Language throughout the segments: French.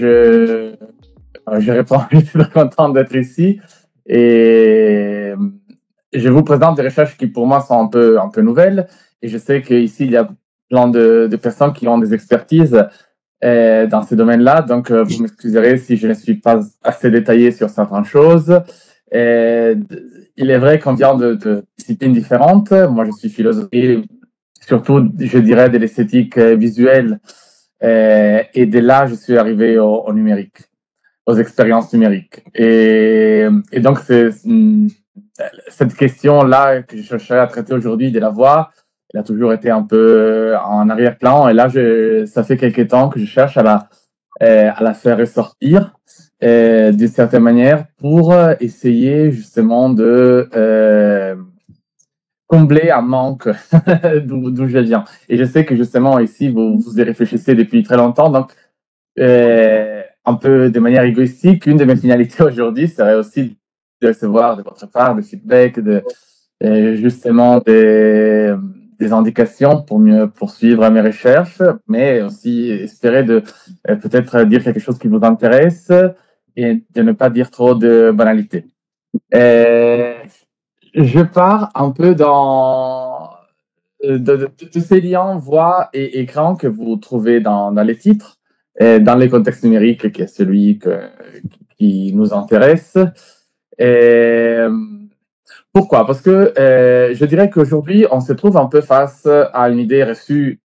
je réponds, je suis très content d'être ici et je vous présente des recherches qui pour moi sont un peu nouvelles et je sais qu'ici il y a plein de personnes qui ont des expertises dans ces domaines-là, donc vous m'excuserez si je ne suis pas assez détaillé sur certaines choses. Euh, il est vrai qu'on vient de disciplines différentes. Moi, je suis philosophe et surtout, je dirais, de l'esthétique visuelle. Et de là, je suis arrivé au numérique, aux expériences numériques. Et donc, c'est cette question-là que je cherchais à traiter aujourd'hui de la voix, elle a toujours été un peu en arrière-plan. Et là, ça fait quelques temps que je cherche à la faire ressortir d'une certaine manière pour essayer justement de combler un manque d'où je viens. Et je sais que justement ici, vous y réfléchissez depuis très longtemps. Donc, un peu de manière égoïstique, une de mes finalités aujourd'hui serait aussi de recevoir de votre part des feedbacks, justement des indications pour mieux poursuivre mes recherches, mais aussi espérer de peut-être dire quelque chose qui vous intéresse et de ne pas dire trop de banalités. Je pars un peu de ces liens voix et écran que vous trouvez dans les titres, dans les contextes numériques, qui est celui qui nous intéresse. Et pourquoi? Parce que je dirais qu'aujourd'hui, on se trouve un peu face à une idée reçue,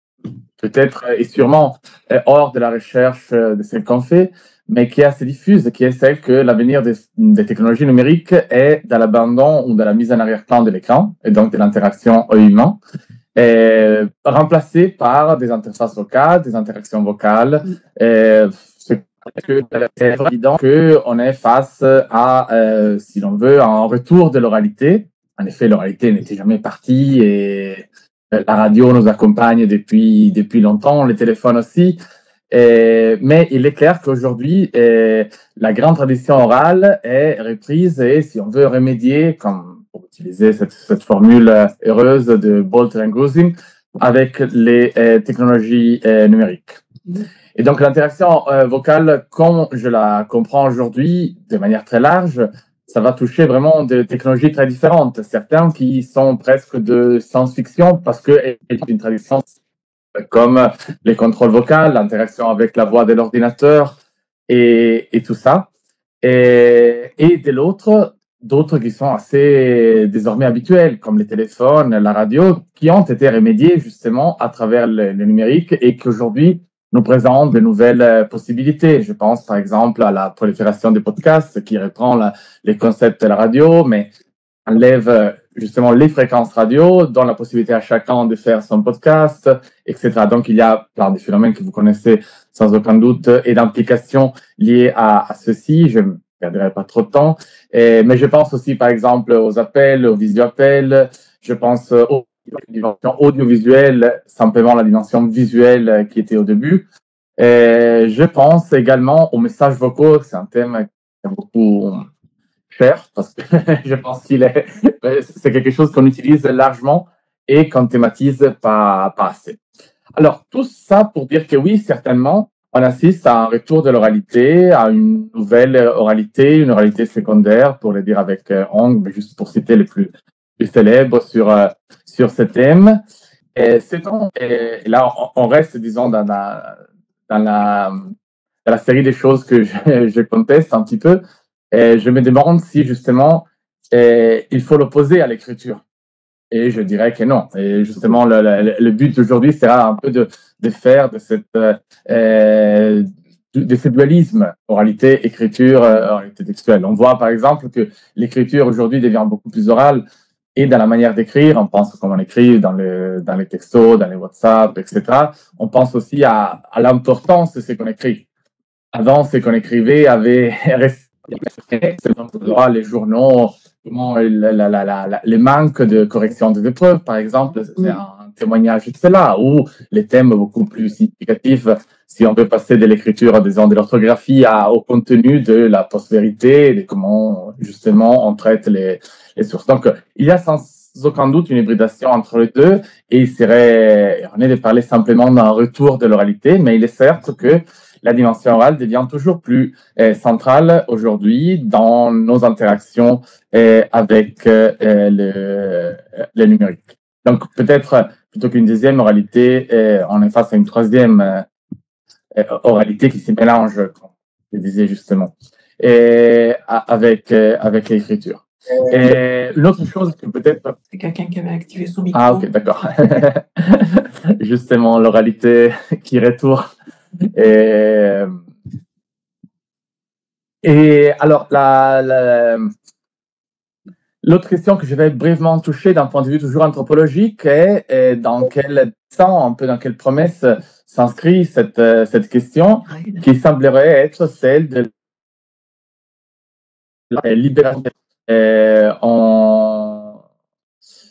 peut-être et sûrement hors de la recherche de ce qu'on fait, mais qui est assez diffuse, qui est celle que l'avenir des technologies numériques est dans l'abandon ou dans la mise en arrière-plan de l'écran, et donc de l'interaction humain, remplacée par des interfaces vocales, des interactions vocales. C'est évident qu'on est face à, si l'on veut, un retour de l'oralité. En effet, l'oralité n'était jamais partie et la radio nous accompagne depuis longtemps, les téléphones aussi. Mais il est clair qu'aujourd'hui, la grande tradition orale est reprise et si on veut remédier, comme pour utiliser cette formule heureuse de Bolt and Grusin, avec les technologies numériques. Et donc l'interaction vocale, comme je la comprends aujourd'hui, de manière très large, ça va toucher vraiment des technologies très différentes. Certaines qui sont presque de science-fiction parce que c'est une tradition comme les contrôles vocaux, l'interaction avec la voix de l'ordinateur et tout ça. Et de l'autre, d'autres qui sont assez désormais habituels, comme les téléphones, la radio, qui ont été remédiés justement à travers le numérique et qu'aujourd'hui nous présentent de nouvelles possibilités. Je pense par exemple à la prolifération des podcasts qui reprend les concepts de la radio, mais enlève justement les fréquences radio, donne la possibilité à chacun de faire son podcast, etc. Donc, il y a plein de phénomènes que vous connaissez sans aucun doute et d'implications liées à ceci. Je ne perdrai pas trop de temps. Mais je pense aussi, par exemple, aux appels, aux visio-appels. Je pense aux dimensions audiovisuelles, simplement la dimension visuelle qui était au début. Je pense également aux messages vocaux. C'est un thème qui est beaucoup cher parce que je pense c'est quelque chose qu'on utilise largement et qu'on thématise pas assez. Alors, tout ça pour dire que oui, certainement, on assiste à un retour de l'oralité, à une nouvelle oralité, une oralité secondaire, pour le dire avec Hong, mais juste pour citer les plus célèbres sur ce thème. Et là, on reste, disons, dans la série des choses que je conteste un petit peu. Et je me demande si justement il faut l'opposer à l'écriture. Et je dirais que non. Et justement, le but d'aujourd'hui sera un peu de faire de ce dualisme oralité-écriture, oralité textuelle. On voit par exemple que l'écriture aujourd'hui devient beaucoup plus orale et dans la manière d'écrire. On pense comment on écrit dans les textos, dans les WhatsApp, etc. On pense aussi à l'importance de ce qu'on écrit. Avant, ce qu'on écrivait avait les journaux, les manques de correction des épreuves, par exemple, c'est un témoignage de cela, ou les thèmes beaucoup plus significatifs, si on veut passer de l'écriture, disons, de l'orthographie au contenu de la post-vérité, de comment, justement, on traite les sources. Donc, il y a sans aucun doute une hybridation entre les deux, et il serait erroné de parler simplement d'un retour de l'oralité, mais il est certes que la dimension orale devient toujours plus centrale aujourd'hui dans nos interactions avec le numérique. Donc, peut-être, plutôt qu'une deuxième oralité, on est face à une troisième oralité qui se mélange, comme je disais justement, avec l'écriture. Et l'autre chose que peut-être... C'est quelqu'un qui avait activé son micro. Ah, ok, d'accord. Justement, l'oralité qui retourne. Et alors, l'autre question que je vais brièvement toucher d'un point de vue toujours anthropologique est dans quel temps, un peu dans quelle promesse s'inscrit cette question qui semblerait être celle de la libération.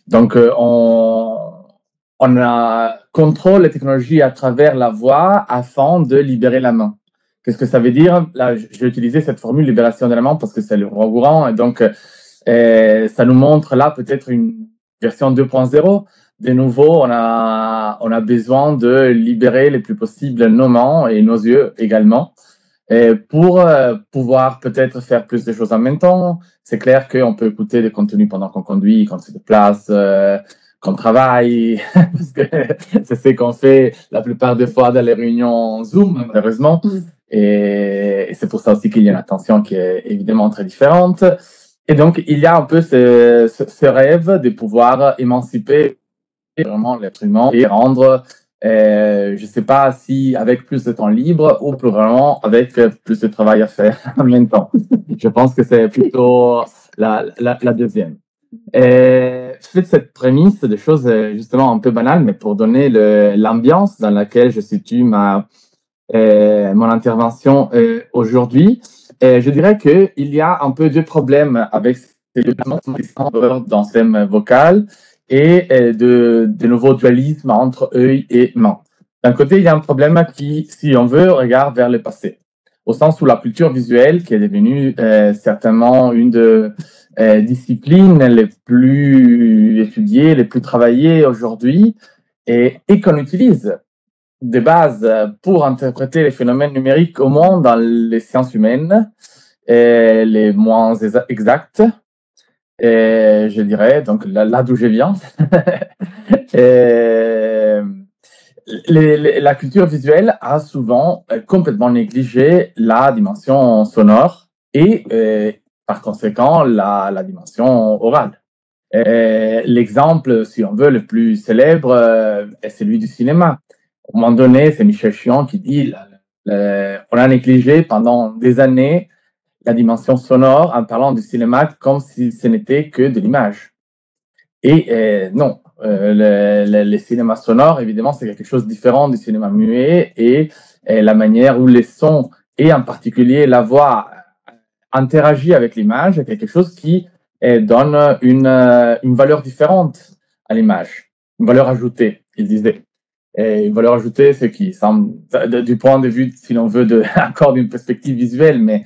Donc, on contrôle les technologies à travers la voix afin de libérer la main. Qu'est-ce que ça veut dire? Là, j'ai utilisé cette formule libération de la main parce que c'est le courant. Et donc, ça nous montre là peut-être une version 2.0. De nouveau, on a besoin de libérer le plus possible nos mains et nos yeux également. Et pour pouvoir peut-être faire plus de choses en même temps. C'est clair qu'on peut écouter des contenus pendant qu'on conduit, quand on se déplace, qu'on travaille, parce que c'est ce qu'on fait la plupart des fois dans les réunions Zoom, malheureusement. Et c'est pour ça aussi qu'il y a une attention qui est évidemment très différente. Et donc, il y a un peu ce rêve de pouvoir émanciper vraiment l'être humain et rendre, je ne sais pas si avec plus de temps libre ou probablement avec plus de travail à faire en même temps. Je pense que c'est plutôt la deuxième. Et je fais cette prémisse de choses justement un peu banales, mais pour donner l'ambiance dans laquelle je situe mon intervention aujourd'hui. Je dirais qu'il y a un peu deux problèmes avec ces dans ce thème vocal et de nouveaux dualismes entre œil et main. D'un côté, il y a un problème qui, si on veut, regarde vers le passé, au sens où la culture visuelle, qui est devenue certainement une des disciplines les plus étudiées, les plus travaillées aujourd'hui, et qu'on utilise de base pour interpréter les phénomènes numériques au moins dans les sciences humaines, les moins exactes, et je dirais, donc là d'où je viens. La culture visuelle a souvent complètement négligé la dimension sonore et par conséquent la dimension orale. L'exemple, si on veut, le plus célèbre est celui du cinéma. À un moment donné, c'est Michel Chion qui dit on a négligé pendant des années la dimension sonore en parlant du cinéma comme si ce n'était que de l'image. Et non, le cinéma sonore, évidemment, c'est quelque chose de différent du cinéma muet et la manière où les sons et en particulier la voix interagit avec l'image est quelque chose qui donne une valeur différente à l'image, une valeur ajoutée, il disait. Et une valeur ajoutée, c'est qui semble, du point de vue, si l'on veut, encore d'une perspective visuelle, mais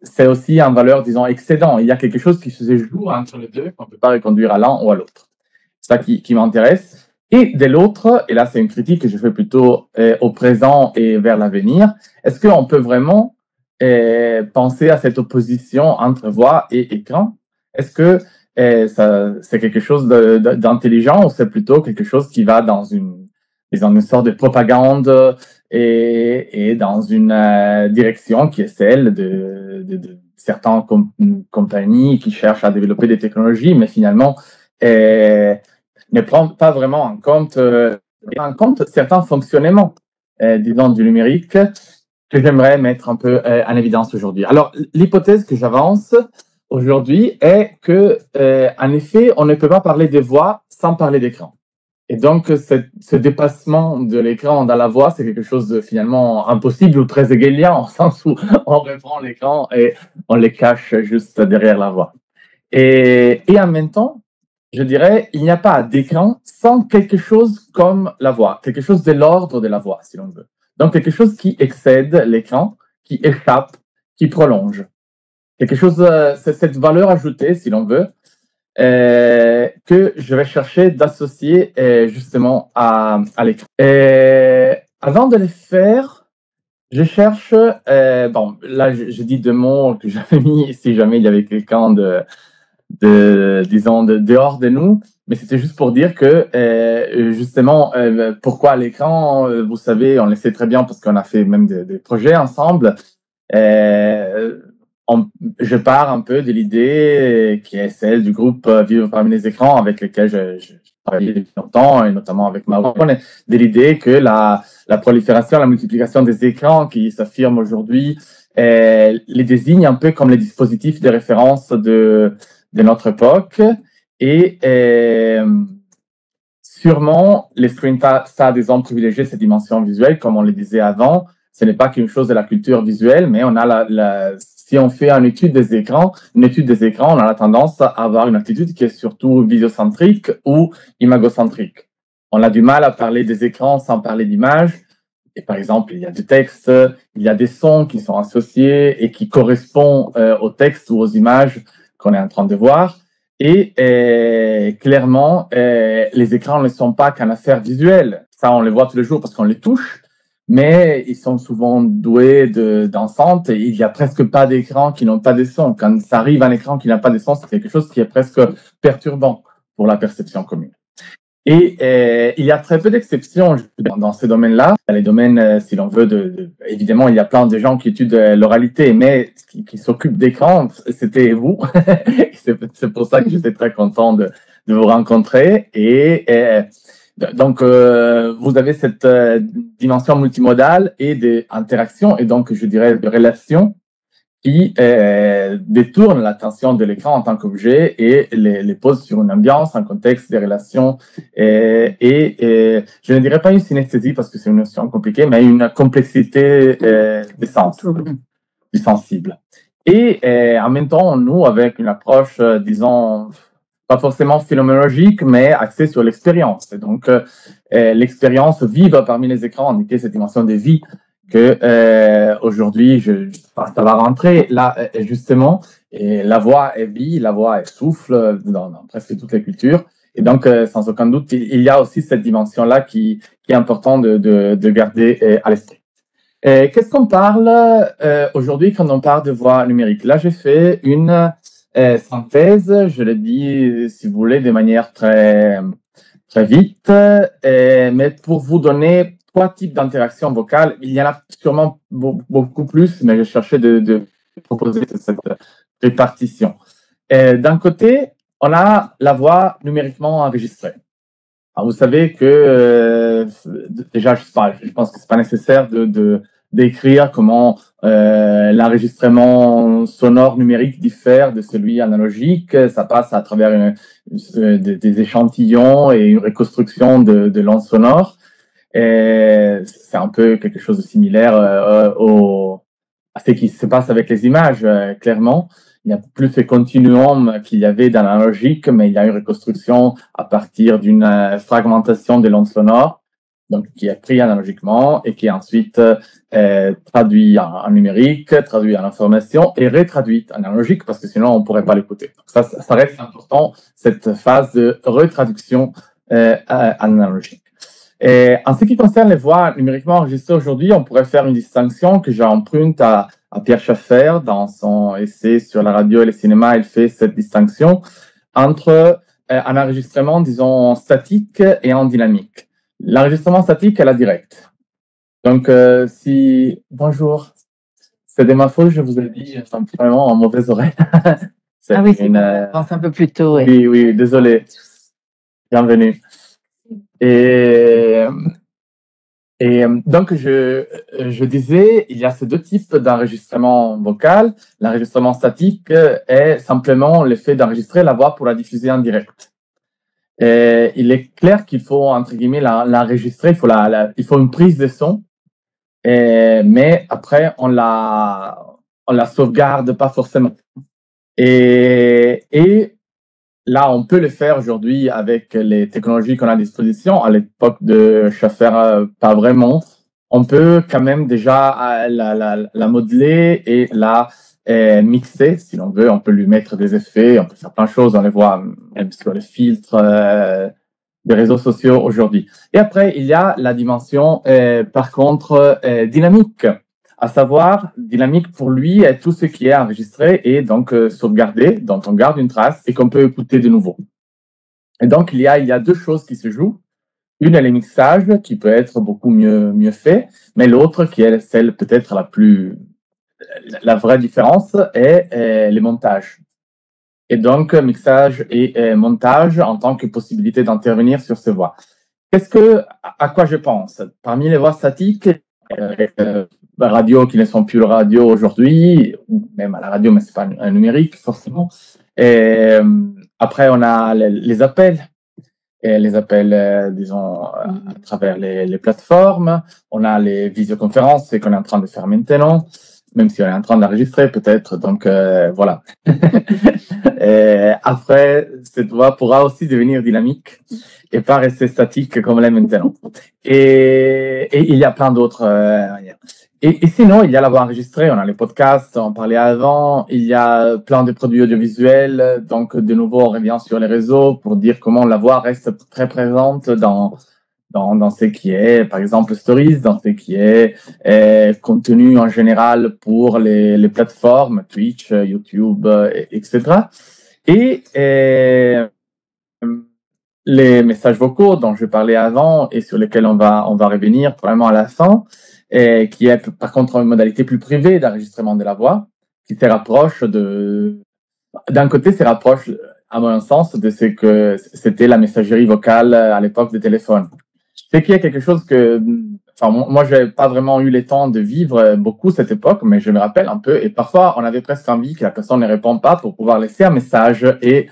c'est aussi une valeur, disons, excédent. Il y a quelque chose qui se joue entre les deux, qu'on ne peut pas reconduire à l'un ou à l'autre. C'est ça qui m'intéresse. Et de l'autre, et là c'est une critique que je fais plutôt au présent et vers l'avenir, est-ce qu'on peut vraiment penser à cette opposition entre voix et écran? Est-ce que c'est quelque chose d'intelligent ou c'est plutôt quelque chose qui va dans une sorte de propagande et dans une direction qui est celle de certaines compagnies qui cherchent à développer des technologies, mais finalement ne prend pas vraiment en compte certains fonctionnements, disons, du numérique que j'aimerais mettre un peu en évidence aujourd'hui. Alors, l'hypothèse que j'avance aujourd'hui est que, en effet, on ne peut pas parler de voix sans parler d'écran. Et donc, ce dépassement de l'écran dans la voix, c'est quelque chose de finalement impossible ou très hegelien, au sens où on reprend l'écran et on les cache juste derrière la voix. Et en même temps, je dirais, il n'y a pas d'écran sans quelque chose comme la voix, quelque chose de l'ordre de la voix, si l'on veut. Donc, quelque chose qui excède l'écran, qui échappe, qui prolonge. Quelque chose, c'est cette valeur ajoutée, si l'on veut, que je vais chercher d'associer justement à l'écran. Avant de le faire, Je cherche, bon, là, je dis deux mots que j'avais mis si jamais il y avait quelqu'un disons, dehors de nous, mais c'était juste pour dire que, justement, pourquoi l'écran, vous savez, on le sait très bien parce qu'on a fait même des projets ensemble. Euh, on- je pars un peu de l'idée qui est celle du groupe Vivre parmi les écrans avec lequel je travaille depuis longtemps, et notamment avec Maron, de l'idée que la prolifération, la multiplication des écrans qui s'affirment aujourd'hui les désigne un peu comme les dispositifs de référence de notre époque. Et sûrement, les screenshots, ça a des hommes privilégiés cette dimension visuelle, comme on le disait avant. Ce n'est pas qu'une chose de la culture visuelle, mais on a si on fait une étude des écrans, on a la tendance à avoir une attitude qui est surtout vidéocentrique ou imagocentrique. On a du mal à parler des écrans sans parler d'images. Et par exemple, il y a du texte, il y a des sons qui sont associés et qui correspondent au texte ou aux images qu'on est en train de voir. Et clairement, les écrans ne sont pas qu'une affaire visuelle. Ça, on les voit tous les jours parce qu'on les touche, mais ils sont souvent doués d'enceintes et il n'y a presque pas d'écrans qui n'ont pas de son. Quand ça arrive à un écran qui n'a pas de son, c'est quelque chose qui est presque perturbant pour la perception commune. Et il y a très peu d'exceptions dans ces domaines-là. Dans les domaines, si l'on veut, évidemment, il y a plein de gens qui étudient l'oralité, mais qui s'occupent d'écran, c'était vous. C'est pour ça que j'étais très content de vous rencontrer. Et donc, vous avez cette dimension multimodale et d'interaction, et donc, je dirais, de relation qui détourne l'attention de l'écran en tant qu'objet et les pose sur une ambiance, un contexte, des relations, et je ne dirais pas une synesthésie parce que c'est une notion compliquée, mais une complexité des sens, du sensible. Et en même temps, nous, avec une approche, disons, pas forcément phénoménologique, mais axée sur l'expérience. Et donc, l'expérience vive parmi les écrans, indiquer cette dimension de vie que aujourd'hui, ça va rentrer là, justement, et la voix est vie, la voix est souffle dans presque toutes les cultures. Et donc, sans aucun doute, il y a aussi cette dimension-là qui est important de garder à l'esprit. Qu'est-ce qu'on parle aujourd'hui quand on parle de voix numérique? Là, j'ai fait une synthèse, je le dis, si vous voulez, de manière très, très vite, mais pour vous donner trois types d'interactions vocales. Il y en a sûrement beaucoup plus, mais je cherchais de proposer cette répartition. D'un côté, on a la voix numériquement enregistrée. Alors, vous savez que déjà, je pense que c'est pas nécessaire d'écrire comment l'enregistrement sonore numérique diffère de celui analogique. Ça passe à travers des échantillons et une reconstruction de l'onde sonore. C'est un peu quelque chose de similaire à ce qui se passe avec les images, clairement. Il n'y a plus ce continuum qu'il y avait dans l'analogique, mais il y a une reconstruction à partir d'une fragmentation de l'onde sonore, donc qui est pris analogiquement et qui est ensuite traduit en numérique, traduit en information et retraduite en analogique parce que sinon on ne pourrait pas l'écouter. Ça reste important, cette phase de retraduction en analogique. Et en ce qui concerne les voix numériquement enregistrées aujourd'hui, on pourrait faire une distinction que j'emprunte à Pierre Schaeffer dans son essai sur la radio et le cinéma. Il fait cette distinction entre un enregistrement, disons, statique et en dynamique. L'enregistrement statique est la directe. Donc, bonjour, c'est de ma faute, je vous ai dit vraiment en mauvaise oreille. Ah oui, c'est pense un peu plus tôt. Oui, oui, désolé. Bienvenue. Et donc, je disais, il y a ces deux types d'enregistrement vocal. L'enregistrement statique est simplement le fait d'enregistrer la voix pour la diffuser en direct. Et il est clair qu'il faut, entre guillemets, l'enregistrer, il faut une prise de son, mais après, on la sauvegarde pas forcément. Et là, on peut le faire aujourd'hui avec les technologies qu'on a à disposition. À l'époque de Schaeffer, pas vraiment. On peut quand même déjà la modeler et la mixer, si l'on veut. On peut lui mettre des effets, on peut faire plein de choses. On les voit même sur les filtres des réseaux sociaux aujourd'hui. Et après, il y a la dimension, par contre, dynamique. À savoir, dynamique pour lui est tout ce qui est enregistré et donc sauvegardé, dont on garde une trace et qu'on peut écouter de nouveau. Et donc, il y a deux choses qui se jouent. Une est le mixage, qui peut être beaucoup mieux fait, mais l'autre, qui est celle peut-être la vraie différence, est le montage. Et donc, mixage et montage en tant que possibilité d'intervenir sur ces voix. À quoi je pense? Parmi les voix statiques, radio qui ne sont plus radio aujourd'hui, ou même à la radio, mais c'est pas un numérique forcément. Et après, on a les appels. Et les appels, disons, à travers les plateformes. On a les visioconférences, c'est qu'on est en train de faire maintenant, même si on est en train d'enregistrer peut-être. Donc, voilà. Et après, cette voix pourra aussi devenir dynamique et pas rester statique comme elle est maintenant. Et il y a plein d'autres manières. Et sinon, il y a la voix enregistrée, on a les podcasts, on parlait avant, il y a plein de produits audiovisuels. Donc, de nouveau, on revient sur les réseaux pour dire comment la voix reste très présente dans ce qui est, par exemple, Stories, dans ce qui est contenu en général pour les plateformes, Twitch, YouTube, etc. Et les messages vocaux dont je parlais avant et sur lesquels on va revenir probablement à la fin, qui est par contre une modalité plus privée d'enregistrement de la voix, qui se rapproche d'un côté, se rapproche à mon sens de ce que c'était la messagerie vocale à l'époque des téléphones. C'est qu'il y a quelque chose que, enfin, moi, j'ai pas vraiment eu le temps de vivre beaucoup cette époque, mais je me rappelle un peu, et parfois, on avait presque envie que la personne ne réponde pas pour pouvoir laisser un message. Et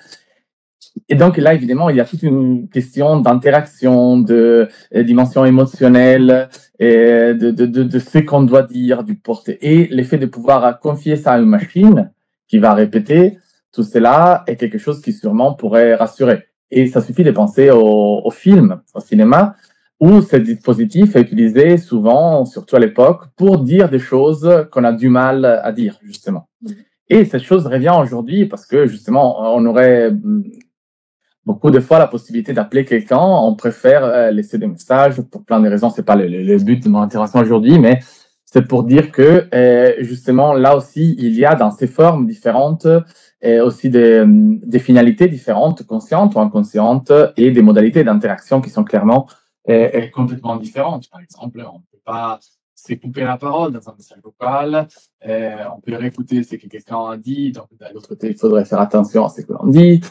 donc là, évidemment, il y a toute une question d'interaction, de dimension émotionnelle, et de ce qu'on doit dire, du porter. Et l'effet de pouvoir confier ça à une machine qui va répéter tout cela est quelque chose qui sûrement pourrait rassurer. Et ça suffit de penser au film, au cinéma, où ce dispositif est utilisé souvent, surtout à l'époque, pour dire des choses qu'on a du mal à dire, justement. Et cette chose revient aujourd'hui parce que, justement, on aurait beaucoup de fois la possibilité d'appeler quelqu'un, on préfère laisser des messages pour plein de raisons. C'est pas le but de mon intervention aujourd'hui, mais c'est pour dire que justement là aussi il y a dans ces formes différentes aussi des finalités différentes, conscientes ou inconscientes, et des modalités d'interaction qui sont clairement complètement différentes. Par exemple, on ne peut pas se couper la parole dans un message vocal, on peut réécouter ce que quelqu'un a dit, donc de l'autre côté il faudrait faire attention à ce que l'on dit.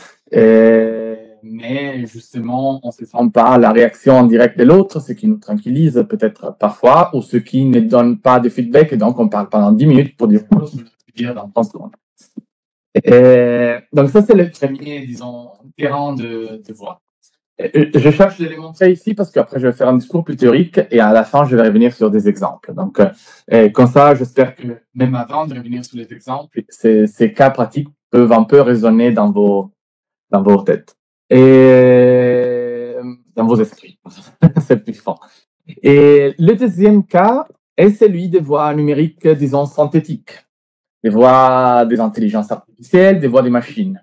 Mais justement, on ne se sent pas la réaction en direct de l'autre, ce qui nous tranquillise peut-être parfois, ou ce qui ne donne pas de feedback, et donc on parle pendant 10 minutes pour dire dans 30 secondes. Donc ça, c'est le premier, disons, terrain de voix. Je cherche de les montrer ici parce qu'après je vais faire un discours plus théorique et à la fin je vais revenir sur des exemples. Donc comme ça, j'espère que même avant de revenir sur les exemples, ces cas pratiques peuvent un peu résonner dans vos têtes et dans vos esprits. C'est plus fort. Et le deuxième cas est celui des voix numériques, disons, synthétiques, des voix des intelligences artificielles, des voix des machines.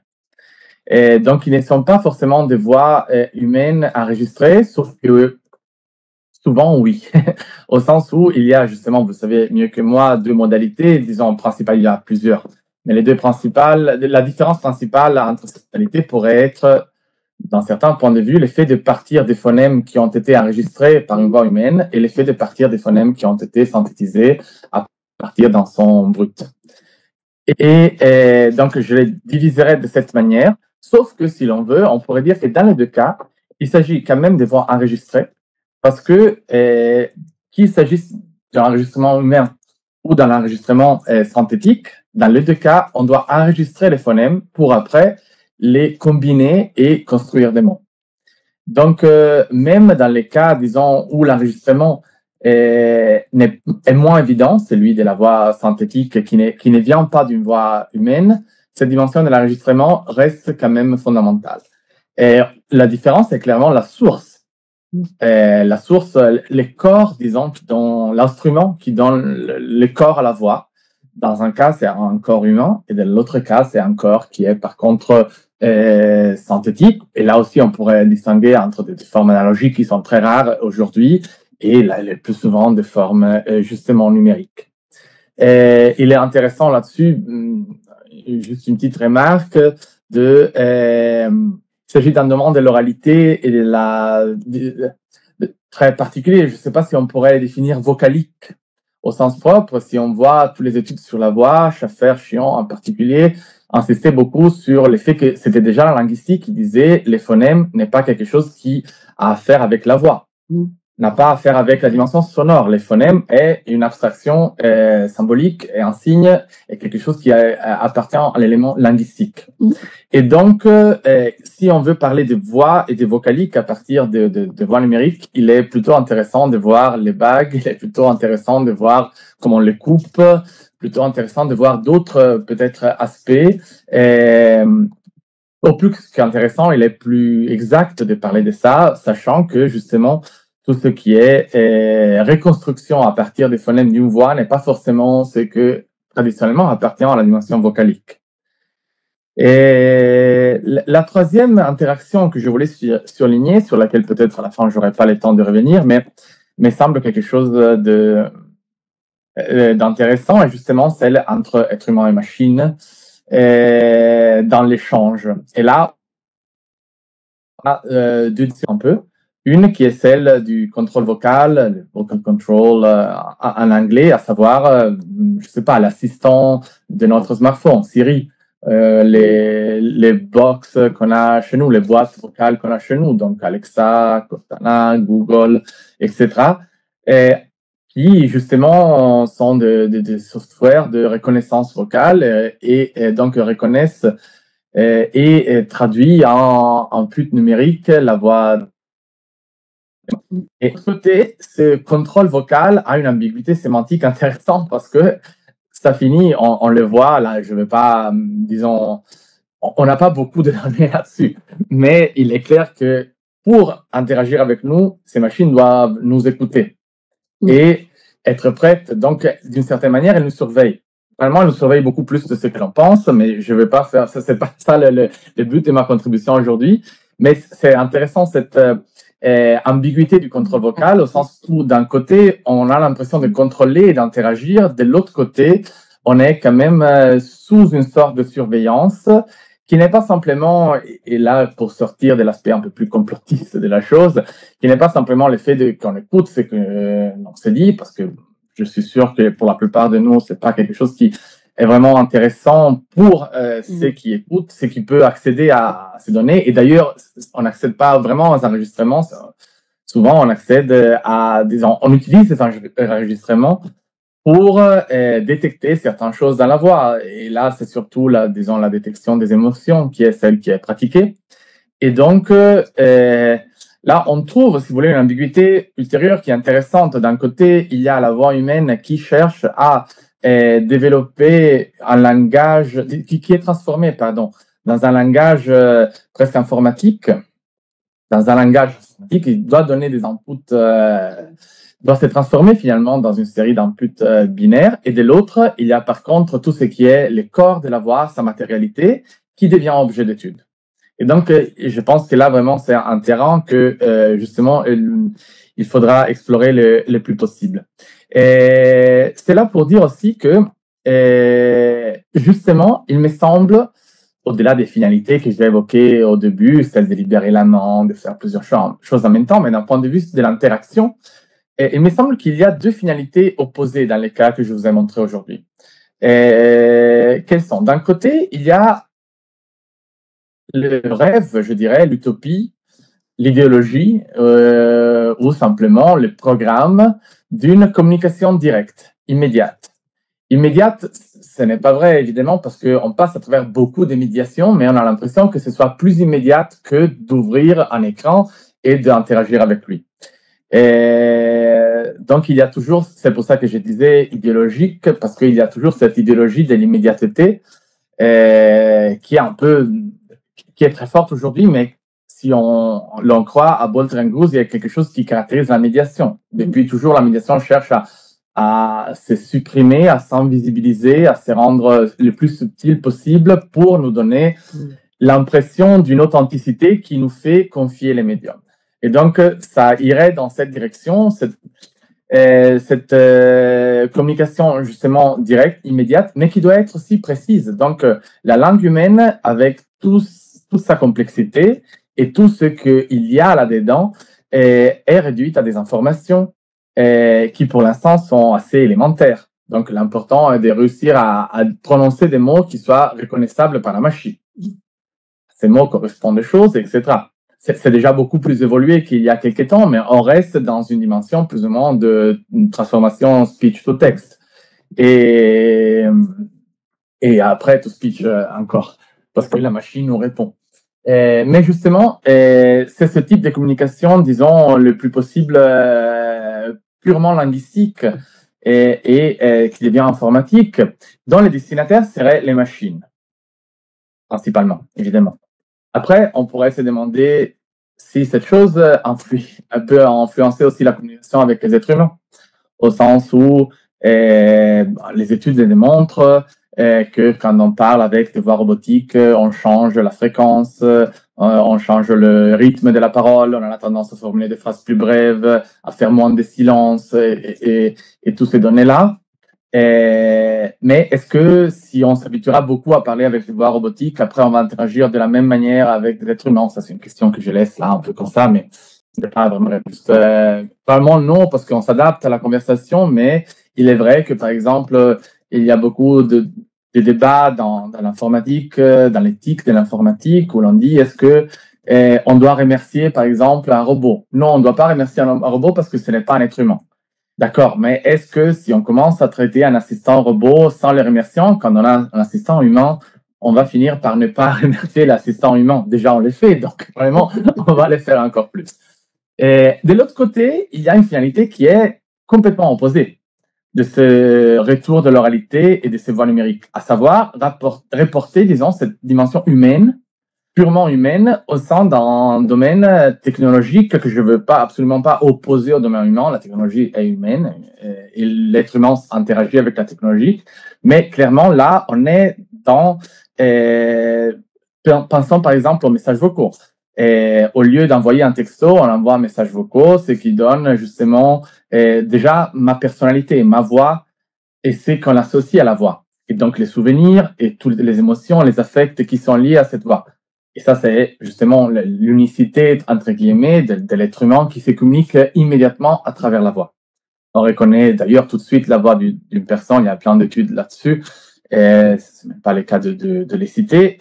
Et donc, ils ne sont pas forcément des voix humaines enregistrées, sauf que souvent, oui, au sens où il y a justement, vous savez mieux que moi, deux modalités. Disons, principales, il y a plusieurs. Mais les deux principales, la différence principale entre ces modalités pourrait être, dans certains points de vue, l'effet de partir des phonèmes qui ont été enregistrés par une voix humaine et l'effet de partir des phonèmes qui ont été synthétisés à partir d'un son brut. Et donc, je les diviserai de cette manière. Sauf que si l'on veut, on pourrait dire que dans les deux cas, il s'agit quand même de voix enregistrées, parce que qu'il s'agisse d'un enregistrement humain ou d'un enregistrement synthétique, dans les deux cas, on doit enregistrer les phonèmes pour après les combiner et construire des mots. Donc, même dans les cas, disons, où l'enregistrement est moins évident, celui de la voix synthétique qui ne vient pas d'une voix humaine, cette dimension de l'enregistrement reste quand même fondamentale. Et la différence est clairement la source. La source, les corps, disons, dans l'instrument qui donne le corps à la voix. Dans un cas, c'est un corps humain, et dans l'autre cas, c'est un corps qui est par contre synthétique. Et là aussi, on pourrait distinguer entre des formes analogiques qui sont très rares aujourd'hui et là, le plus souvent des formes justement numériques. Il est intéressant là-dessus, juste une petite remarque, il s'agit d'un domaine de l'oralité et très particulier. Je ne sais pas si on pourrait définir vocalique au sens propre. Si on voit toutes les études sur la voix, Schaffer, Chion en particulier, insistait beaucoup sur le fait que c'était déjà la linguistique qui disait les phonèmes n'est pas quelque chose qui a à faire avec la voix, n'a pas à faire avec la dimension sonore. Les phonèmes est une abstraction symbolique et un signe est quelque chose qui appartient à l'élément linguistique. Et donc, si on veut parler de voix et de vocalique à partir de voix numériques, il est plutôt intéressant de voir les bagues, il est plutôt intéressant de voir comment on les coupe, plutôt intéressant de voir d'autres peut-être aspects. Au plus qu'intéressant, il est plus exact de parler de ça, sachant que justement, tout ce qui est reconstruction à partir des phonèmes d'une voix n'est pas forcément ce que traditionnellement appartient à la dimension vocalique. Et la troisième interaction que je voulais surligner, sur laquelle peut-être à la fin je n'aurai pas le temps de revenir, mais semble quelque chose d'intéressant, est justement celle entre être humain et machine dans l'échange. Et là, on a deux un peu. Une qui est celle du contrôle vocal, le vocal control en anglais, à savoir, je sais pas, l'assistant de notre smartphone, Siri, les box qu'on a chez nous, les boîtes vocales qu'on a chez nous, donc Alexa, Cortana, Google, etc. Et qui justement sont des softwares de reconnaissance vocale et donc reconnaissent et traduit en pute numérique la voix. Et de l'autre côté, ce contrôle vocal a une ambiguïté sémantique intéressante parce que ça finit, on le voit, là, je ne vais pas, disons, on n'a pas beaucoup de données là-dessus, mais il est clair que pour interagir avec nous, ces machines doivent nous écouter et être prêtes. Donc, d'une certaine manière, elles nous surveillent. Vraiment, elles nous surveillent beaucoup plus de ce que l'on pense, mais je ne vais pas faire ça, c'est pas ça le but de ma contribution aujourd'hui. Mais c'est intéressant cette ambiguïté du contrôle vocal, au sens où d'un côté, on a l'impression de contrôler et d'interagir, de l'autre côté, on est quand même sous une sorte de surveillance qui n'est pas simplement, et là pour sortir de l'aspect un peu plus complotiste de la chose, qui n'est pas simplement le fait qu'on écoute ce qu'on se dit, parce que je suis sûr que pour la plupart de nous, c'est pas quelque chose qui est vraiment intéressant pour ceux qui écoutent, ceux qui peuvent accéder à ces données. Et d'ailleurs, on n'accède pas vraiment aux enregistrements. Souvent, on accède on utilise ces enregistrements pour détecter certaines choses dans la voix. Et là, c'est surtout la détection des émotions qui est celle qui est pratiquée. Et donc, là, on trouve, si vous voulez, une ambiguïté ultérieure qui est intéressante. D'un côté, il y a la voix humaine qui cherche à développer un langage qui est transformé, dans un langage presque informatique, qui doit donner des inputs, doit se transformer finalement dans une série d'inputs binaires. Et de l'autre, il y a par contre tout ce qui est le corps de la voix, sa matérialité, qui devient objet d'étude. Et donc, je pense que là, vraiment, c'est un terrain que, justement, il faudra explorer le plus possible. Et c'est là pour dire aussi que, justement, il me semble, au-delà des finalités que j'ai évoquées au début, celle de libérer la main, de faire plusieurs choses en même temps, mais d'un point de vue de l'interaction, il me semble qu'il y a deux finalités opposées dans les cas que je vous ai montrés aujourd'hui. Quelles sont? D'un côté, il y a le rêve, je dirais, l'utopie, l'idéologie ou simplement le programme d'une communication directe, immédiate. Immédiate, ce n'est pas vrai, évidemment, parce qu'on passe à travers beaucoup de médiations, mais on a l'impression que ce soit plus immédiat que d'ouvrir un écran et d'interagir avec lui. Et donc, il y a toujours, c'est pour ça que je disais idéologique, parce qu'il y a toujours cette idéologie de l'immédiateté qui est très forte aujourd'hui, mais si l'on croit à Boltering-Goose, il y a quelque chose qui caractérise la médiation. Depuis toujours, la médiation cherche à se supprimer, à s'invisibiliser, à se rendre le plus subtil possible pour nous donner l'impression d'une authenticité qui nous fait confier les médiums. Et donc, ça irait dans cette direction. cette communication justement directe, immédiate, mais qui doit être aussi précise. Donc, la langue humaine, avec toute sa complexité et tout ce qu'il y a là-dedans, est réduite à des informations qui, pour l'instant, sont assez élémentaires. Donc, l'important est de réussir à prononcer des mots qui soient reconnaissables par la machine. Ces mots correspondent aux choses, etc. C'est déjà beaucoup plus évolué qu'il y a quelques temps, mais on reste dans une dimension plus ou moins de transformation speech to text. Et après, to speech encore, parce que la machine nous répond. Mais justement, c'est ce type de communication, disons, le plus possible purement linguistique et qui devient informatique, dont les destinataires seraient les machines, principalement, évidemment. Après, on pourrait se demander si cette chose peut influencer aussi la communication avec les êtres humains, au sens où les études démontrent que quand on parle avec des voix robotiques, on change la fréquence, on change le rythme de la parole, on a tendance à formuler des phrases plus brèves, à faire moins de silence et toutes ces données-là. Mais est-ce que si on s'habituera beaucoup à parler avec les voix robotiques, après on va interagir de la même manière avec des êtres humains? Ça, c'est une question que je laisse là un peu comme ça, mais je n'ai pas vraiment réponse. Probablement non, parce qu'on s'adapte à la conversation, mais il est vrai que, par exemple, il y a beaucoup de débats dans l'informatique, dans l'éthique de l'informatique, où l'on dit est-ce que on doit remercier, par exemple, un robot? Non, on ne doit pas remercier un robot parce que ce n'est pas un être humain. D'accord, mais est-ce que si on commence à traiter un assistant robot sans le remercier, quand on a un assistant humain, on va finir par ne pas remercier l'assistant humain? Déjà, on le fait, donc vraiment, on va le faire encore plus. Et de l'autre côté, il y a une finalité qui est complètement opposée de ce retour de l'oralité et de ces voix numériques, à savoir reporter, disons, cette dimension humaine, purement humaine, au sein d'un domaine technologique que je ne veux absolument pas opposer au domaine humain. La technologie est humaine et l'être humain interagit avec la technologie. Mais clairement, là, on est dans... pensons par exemple aux messages vocaux. Au lieu d'envoyer un texto, on envoie un message vocal, ce qui donne justement déjà ma personnalité, ma voix et ce qu'on associe à la voix. Et donc les souvenirs et toutes les émotions, les affects qui sont liés à cette voix. Et ça, c'est justement l'unicité, entre guillemets, de l'être humain qui se communique immédiatement à travers la voix. On reconnaît d'ailleurs tout de suite la voix d'une personne, il y a plein d'études là-dessus. Ce n'est même pas le cas de les citer.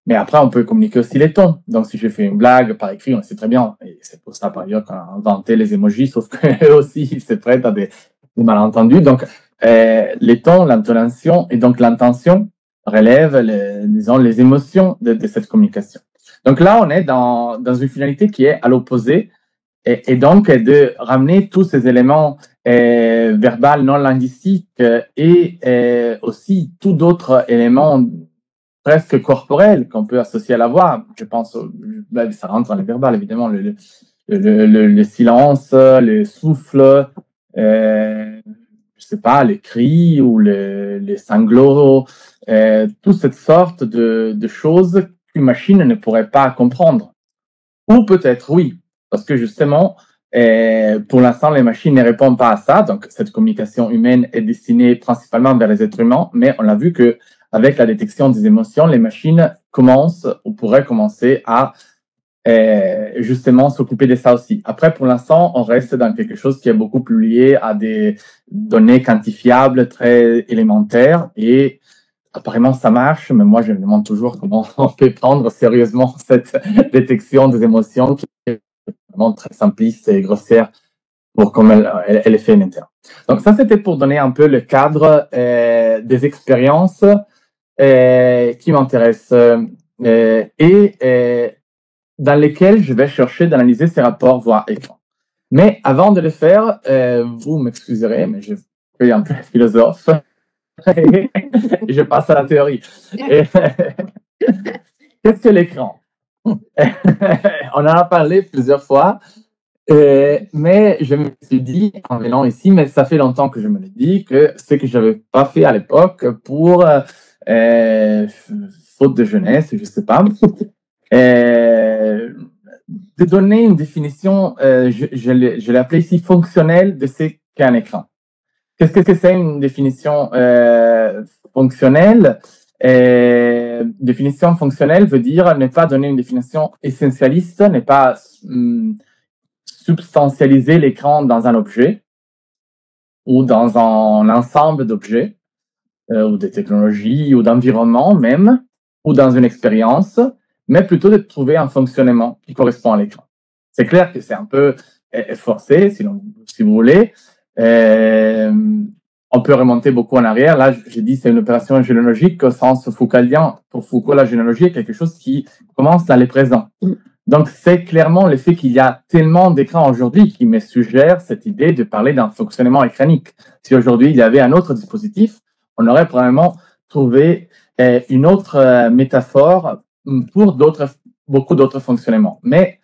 Mais après, on peut communiquer aussi les tons. Donc, si je fais une blague par écrit, on sait très bien. Et c'est pour ça, par ailleurs, qu'on a inventé les emojis, sauf qu'eux aussi, ils se prêtent à des malentendus. Donc, les tons, l'intonation et donc l'intention relèvent, disons, les émotions de cette communication. Donc là, on est dans une finalité qui est à l'opposé et donc de ramener tous ces éléments verbaux non linguistiques et aussi tous d'autres éléments presque corporels qu'on peut associer à la voix. Je pense, ça rentre dans les verbales, évidemment, le silence, le souffle, je sais pas, les cris ou les sanglots, toute cette sorte de choses qu'une machine ne pourrait pas comprendre. Ou peut-être oui, parce que justement, pour l'instant, les machines ne répondent pas à ça. Donc, cette communication humaine est destinée principalement vers les êtres humains, mais on a vu que avec la détection des émotions, les machines commencent ou pourraient commencer à justement s'occuper de ça aussi. Après, pour l'instant, on reste dans quelque chose qui est beaucoup plus lié à des données quantifiables très élémentaires et apparemment ça marche, mais moi je me demande toujours comment on peut prendre sérieusement cette détection des émotions qui est vraiment très simpliste et grossière pour comme elle est faite maintenant. Donc ça, c'était pour donner un peu le cadre des expériences qui m'intéressent et dans lesquels je vais chercher d'analyser ces rapports voix-écran. Mais avant de le faire, vous m'excuserez, mais je suis un peu philosophe et je passe à la théorie. Qu'est-ce que l'écran? On en a parlé plusieurs fois, mais je me suis dit, en venant ici, mais ça fait longtemps que je me l'ai dit, que ce que je n'avais pas fait à l'époque pour faute de jeunesse, je ne sais pas, de donner une définition, je l'ai appelée ici fonctionnelle de ce qu'est un écran. Qu'est-ce que c'est une définition fonctionnelle? Définition fonctionnelle veut dire ne pas donner une définition essentialiste, ne pas substantialiser l'écran dans un objet ou dans un ensemble d'objets ou de technologies ou d'environnement même, ou dans une expérience, mais plutôt de trouver un fonctionnement qui correspond à l'écran. C'est clair que c'est un peu forcé, si vous voulez. On peut remonter beaucoup en arrière. Là, j'ai dit c'est une opération généalogique au sens foucaultien. Pour Foucault, la généalogie est quelque chose qui commence dans les présents. Donc, c'est clairement le fait qu'il y a tellement d'écrans aujourd'hui qui me suggère cette idée de parler d'un fonctionnement écranique. Si aujourd'hui, il y avait un autre dispositif, on aurait probablement trouvé une autre métaphore pour beaucoup d'autres fonctionnements. Mais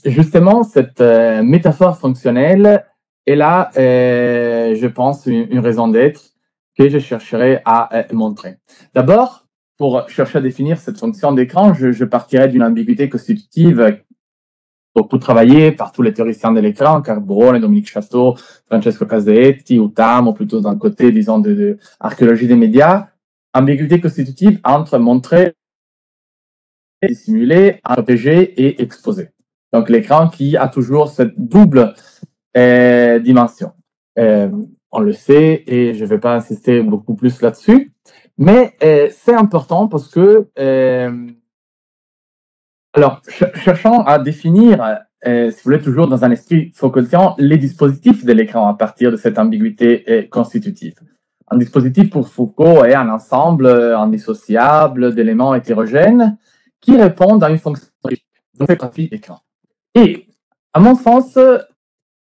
justement, cette métaphore fonctionnelle est là, je pense, une raison d'être que je chercherai à montrer. D'abord, pour chercher à définir cette fonction d'écran, je partirai d'une ambiguïté constitutive beaucoup travaillée par tous les théoriciens de l'écran, Carbone, Dominique Chateau, Francesco Casaetti, ou Tam, ou plutôt d'un côté, disons, de archéologie des médias. Ambiguïté constitutive entre montrer, dissimuler, protéger et exposer. Donc, l'écran qui a toujours cette double dimension. On le sait et je ne vais pas insister beaucoup plus là-dessus, mais c'est important parce que, alors, cherchons à définir, si vous voulez, toujours dans un esprit Foucaultien, les dispositifs de l'écran à partir de cette ambiguïté constitutive. Un dispositif pour Foucault est un ensemble indissociable d'éléments hétérogènes qui répondent à une fonction de l'écran. Et, à mon sens,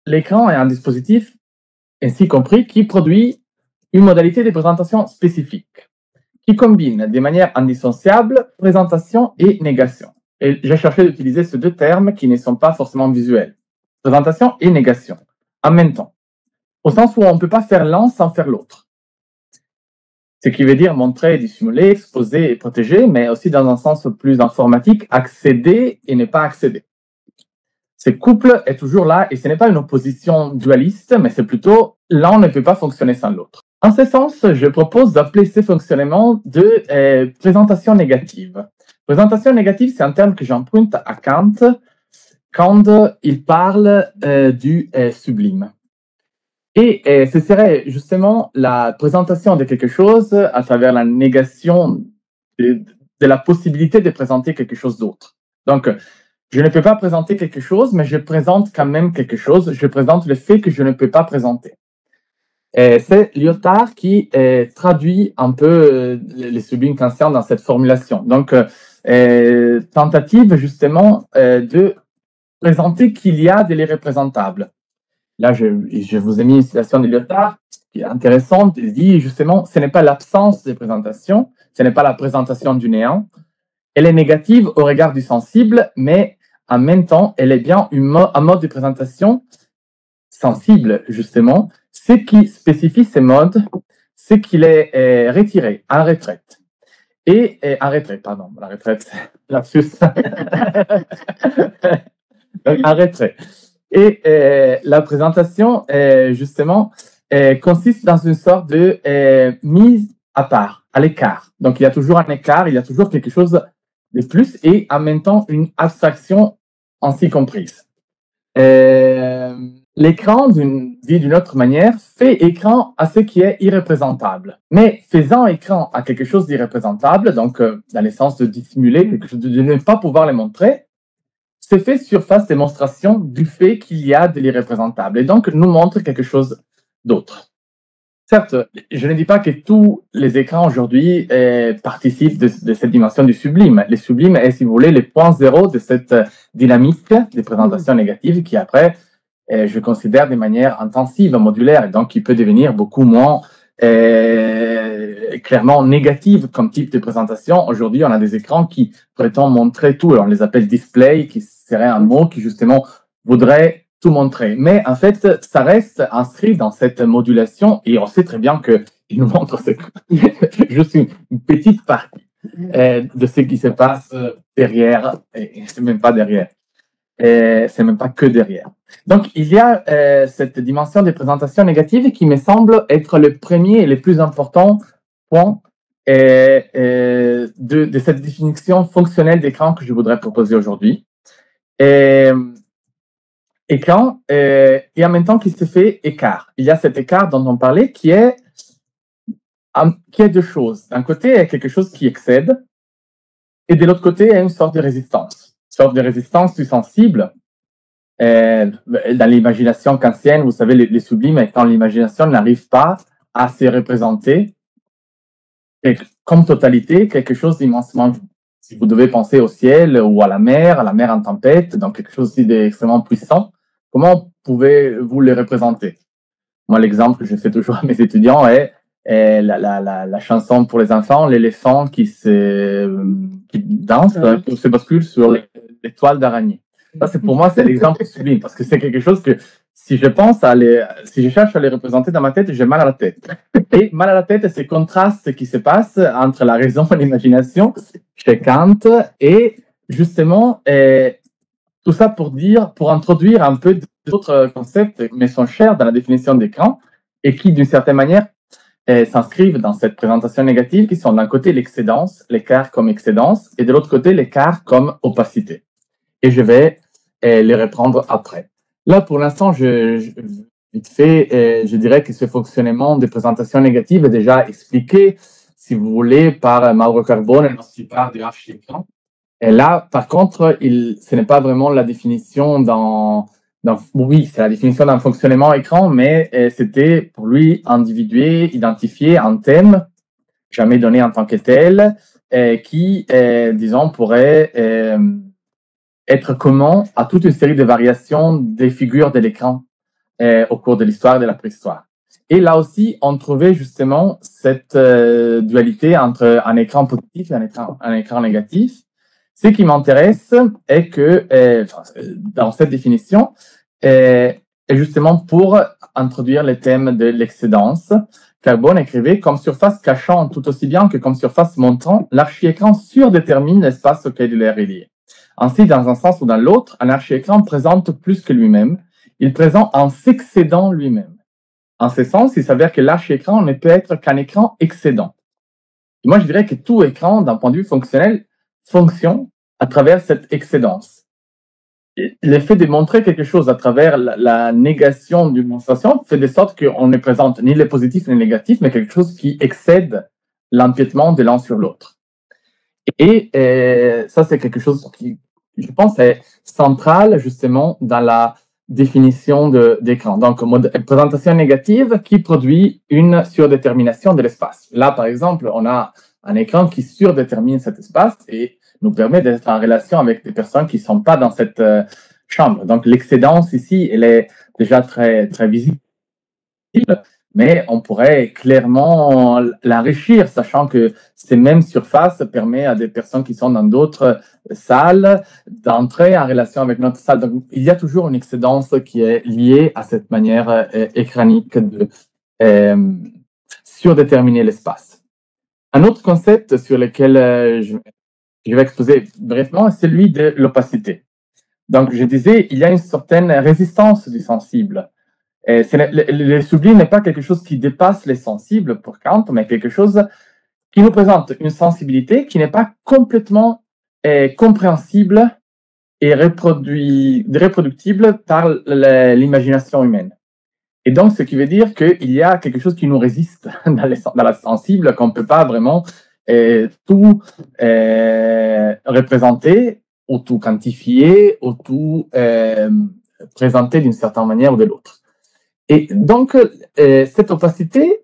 l'écran est un dispositif, ainsi compris, qui produit une modalité de présentation spécifique, qui combine de manière indissociable présentation et négation. Et j'ai cherché d'utiliser ces deux termes qui ne sont pas forcément visuels. Présentation et négation, en même temps. Au sens où on ne peut pas faire l'un sans faire l'autre. Ce qui veut dire montrer, dissimuler, exposer et protéger, mais aussi dans un sens plus informatique, accéder et ne pas accéder. Ce couple est toujours là et ce n'est pas une opposition dualiste, mais c'est plutôt l'un ne peut pas fonctionner sans l'autre. En ce sens, je propose d'appeler ces fonctionnements de présentation négative. Présentation négative, c'est un terme que j'emprunte à Kant quand il parle du sublime. Et ce serait justement la présentation de quelque chose à travers la négation de la possibilité de présenter quelque chose d'autre. Donc, je ne peux pas présenter quelque chose, mais je présente quand même quelque chose. Je présente le fait que je ne peux pas présenter. C'est Lyotard qui traduit un peu les sublimes kantiens dans cette formulation. Donc, tentative justement de présenter qu'il y a de l'irréprésentable. Là, je vous ai mis une citation de Lyotard qui est intéressante. Il dit justement, ce n'est pas l'absence de présentation, ce n'est pas la présentation du néant. Elle est négative au regard du sensible, mais en même temps, elle est bien un mode de présentation sensible, justement. Ce qui spécifie ces modes, c'est qu'il est retiré, en retraite. Et en retraite, pardon, la retraite, lapsus. Donc, en retrait. Et la présentation, justement, consiste dans une sorte de mise à part, à l'écart. Donc, il y a toujours un écart, il y a toujours quelque chose de plus et en même temps une abstraction ainsi comprise. L'écran, dit d'une autre manière, fait écran à ce qui est irreprésentable. Mais faisant écran à quelque chose d'irreprésentable, donc dans le sens de dissimuler quelque chose, de ne pas pouvoir le montrer, c'est fait surface démonstration du fait qu'il y a de l'irreprésentable et donc nous montre quelque chose d'autre. Certes, je ne dis pas que tous les écrans aujourd'hui participent de cette dimension du sublime. Le sublime est, si vous voulez, le point zéro de cette dynamique des présentations négatives qui, après, je considère de manière intensive, modulaire, et donc qui peut devenir beaucoup moins clairement négative comme type de présentation. Aujourd'hui, on a des écrans qui prétendent montrer tout. Alors, on les appelle display, qui serait un mot qui, justement, voudrait tout montrer. Mais en fait, ça reste inscrit dans cette modulation et on sait très bien qu'il nous montre juste une petite partie de ce qui se passe derrière, et c'est même pas derrière. Et c'est même pas que derrière. Donc, il y a cette dimension des présentations négatives qui me semble être le premier et le plus important point de cette définition fonctionnelle d'écran que je voudrais proposer aujourd'hui. Écran, et en même temps qu'il se fait écart. Il y a cet écart dont on parlait qui est deux choses. D'un côté, il y a quelque chose qui excède, et de l'autre côté, il y a une sorte de résistance. Une sorte de résistance du sensible. Dans l'imagination kantienne, vous savez, les sublimes, quand l'imagination n'arrive pas à se représenter comme totalité, quelque chose d'immensement. Si vous devez penser au ciel ou à la mer en tempête, donc quelque chose aussi d'extrêmement puissant, comment pouvez-vous le représenter? Moi, l'exemple que je fais toujours à mes étudiants est la chanson pour les enfants, l'éléphant qui danse, qui se bascule sur les toiles d'araignée. Ça, pour moi, c'est l'exemple sublime, parce que c'est quelque chose que si je cherche à les représenter dans ma tête, j'ai mal à la tête. Et mal à la tête, c'est le contraste qui se passe entre la raison et l'imagination chez Kant, et justement, tout ça pour introduire un peu d'autres concepts, mais sont chers dans la définition d'écran, et qui, d'une certaine manière, s'inscrivent dans cette présentation négative, qui sont d'un côté l'excédence, l'écart comme excédence, et de l'autre côté l'écart comme opacité. Et je vais les reprendre après. Là, pour l'instant, vite fait, je dirais que ce fonctionnement de présentation négative est déjà expliqué, si vous voulez, par Mauro Carbone lorsqu'il parle du archi-écran. Et là, par contre, ce n'est pas vraiment la définition oui, c'est la définition d'un fonctionnement écran, mais c'était pour lui individué, identifié, un thème, jamais donné en tant que tel, qui, disons, pourrait être commun à toute une série de variations des figures de l'écran au cours de l'histoire de la préhistoire. Et là aussi, on trouvait justement cette dualité entre un écran positif et un écran négatif. Ce qui m'intéresse est que, dans cette définition, est justement pour introduire le thème de l'excédence. Carbone écrivait « Comme surface cachant tout aussi bien que comme surface montrant, l'archi-écran surdétermine l'espace auquel il est relié. Ainsi, dans un sens ou dans l'autre, un archi-écran présente plus que lui-même. Il présente en s'excédant lui-même. En ce sens, il s'avère que l'archi-écran ne peut être qu'un écran excédant. Et moi, je dirais que tout écran, d'un point de vue fonctionnel, fonctionne à travers cette excédence. L'effet de montrer quelque chose à travers la négation d'une démonstration fait de sorte qu'on ne présente ni le positif ni le négatif, mais quelque chose qui excède l'empiètement de l'un sur l'autre. Et ça, c'est quelque chose qui, je pense, est central justement dans la définition d'écran. Donc, présentation négative qui produit une surdétermination de l'espace. Là, par exemple, on a un écran qui surdétermine cet espace et nous permet d'être en relation avec des personnes qui ne sont pas dans cette chambre. Donc, l'excédence ici, elle est déjà très, très visible, mais on pourrait clairement l'enrichir, sachant que ces mêmes surfaces permettent à des personnes qui sont dans d'autres salles d'entrer en relation avec notre salle. Donc, il y a toujours une excédence qui est liée à cette manière écranique de surdéterminer l'espace. Un autre concept sur lequel je vais exposer brièvement, c'est celui de l'opacité. Donc, je disais, il y a une certaine résistance du sensible. Le sublime n'est pas quelque chose qui dépasse les sensibles pour Kant, mais quelque chose qui nous présente une sensibilité qui n'est pas complètement compréhensible et reproductible par l'imagination humaine. Et donc, ce qui veut dire qu'il y a quelque chose qui nous résiste dans la sensible, qu'on ne peut pas vraiment tout représenter, ou tout quantifier, ou tout présenter d'une certaine manière ou de l'autre. Et donc, cette opacité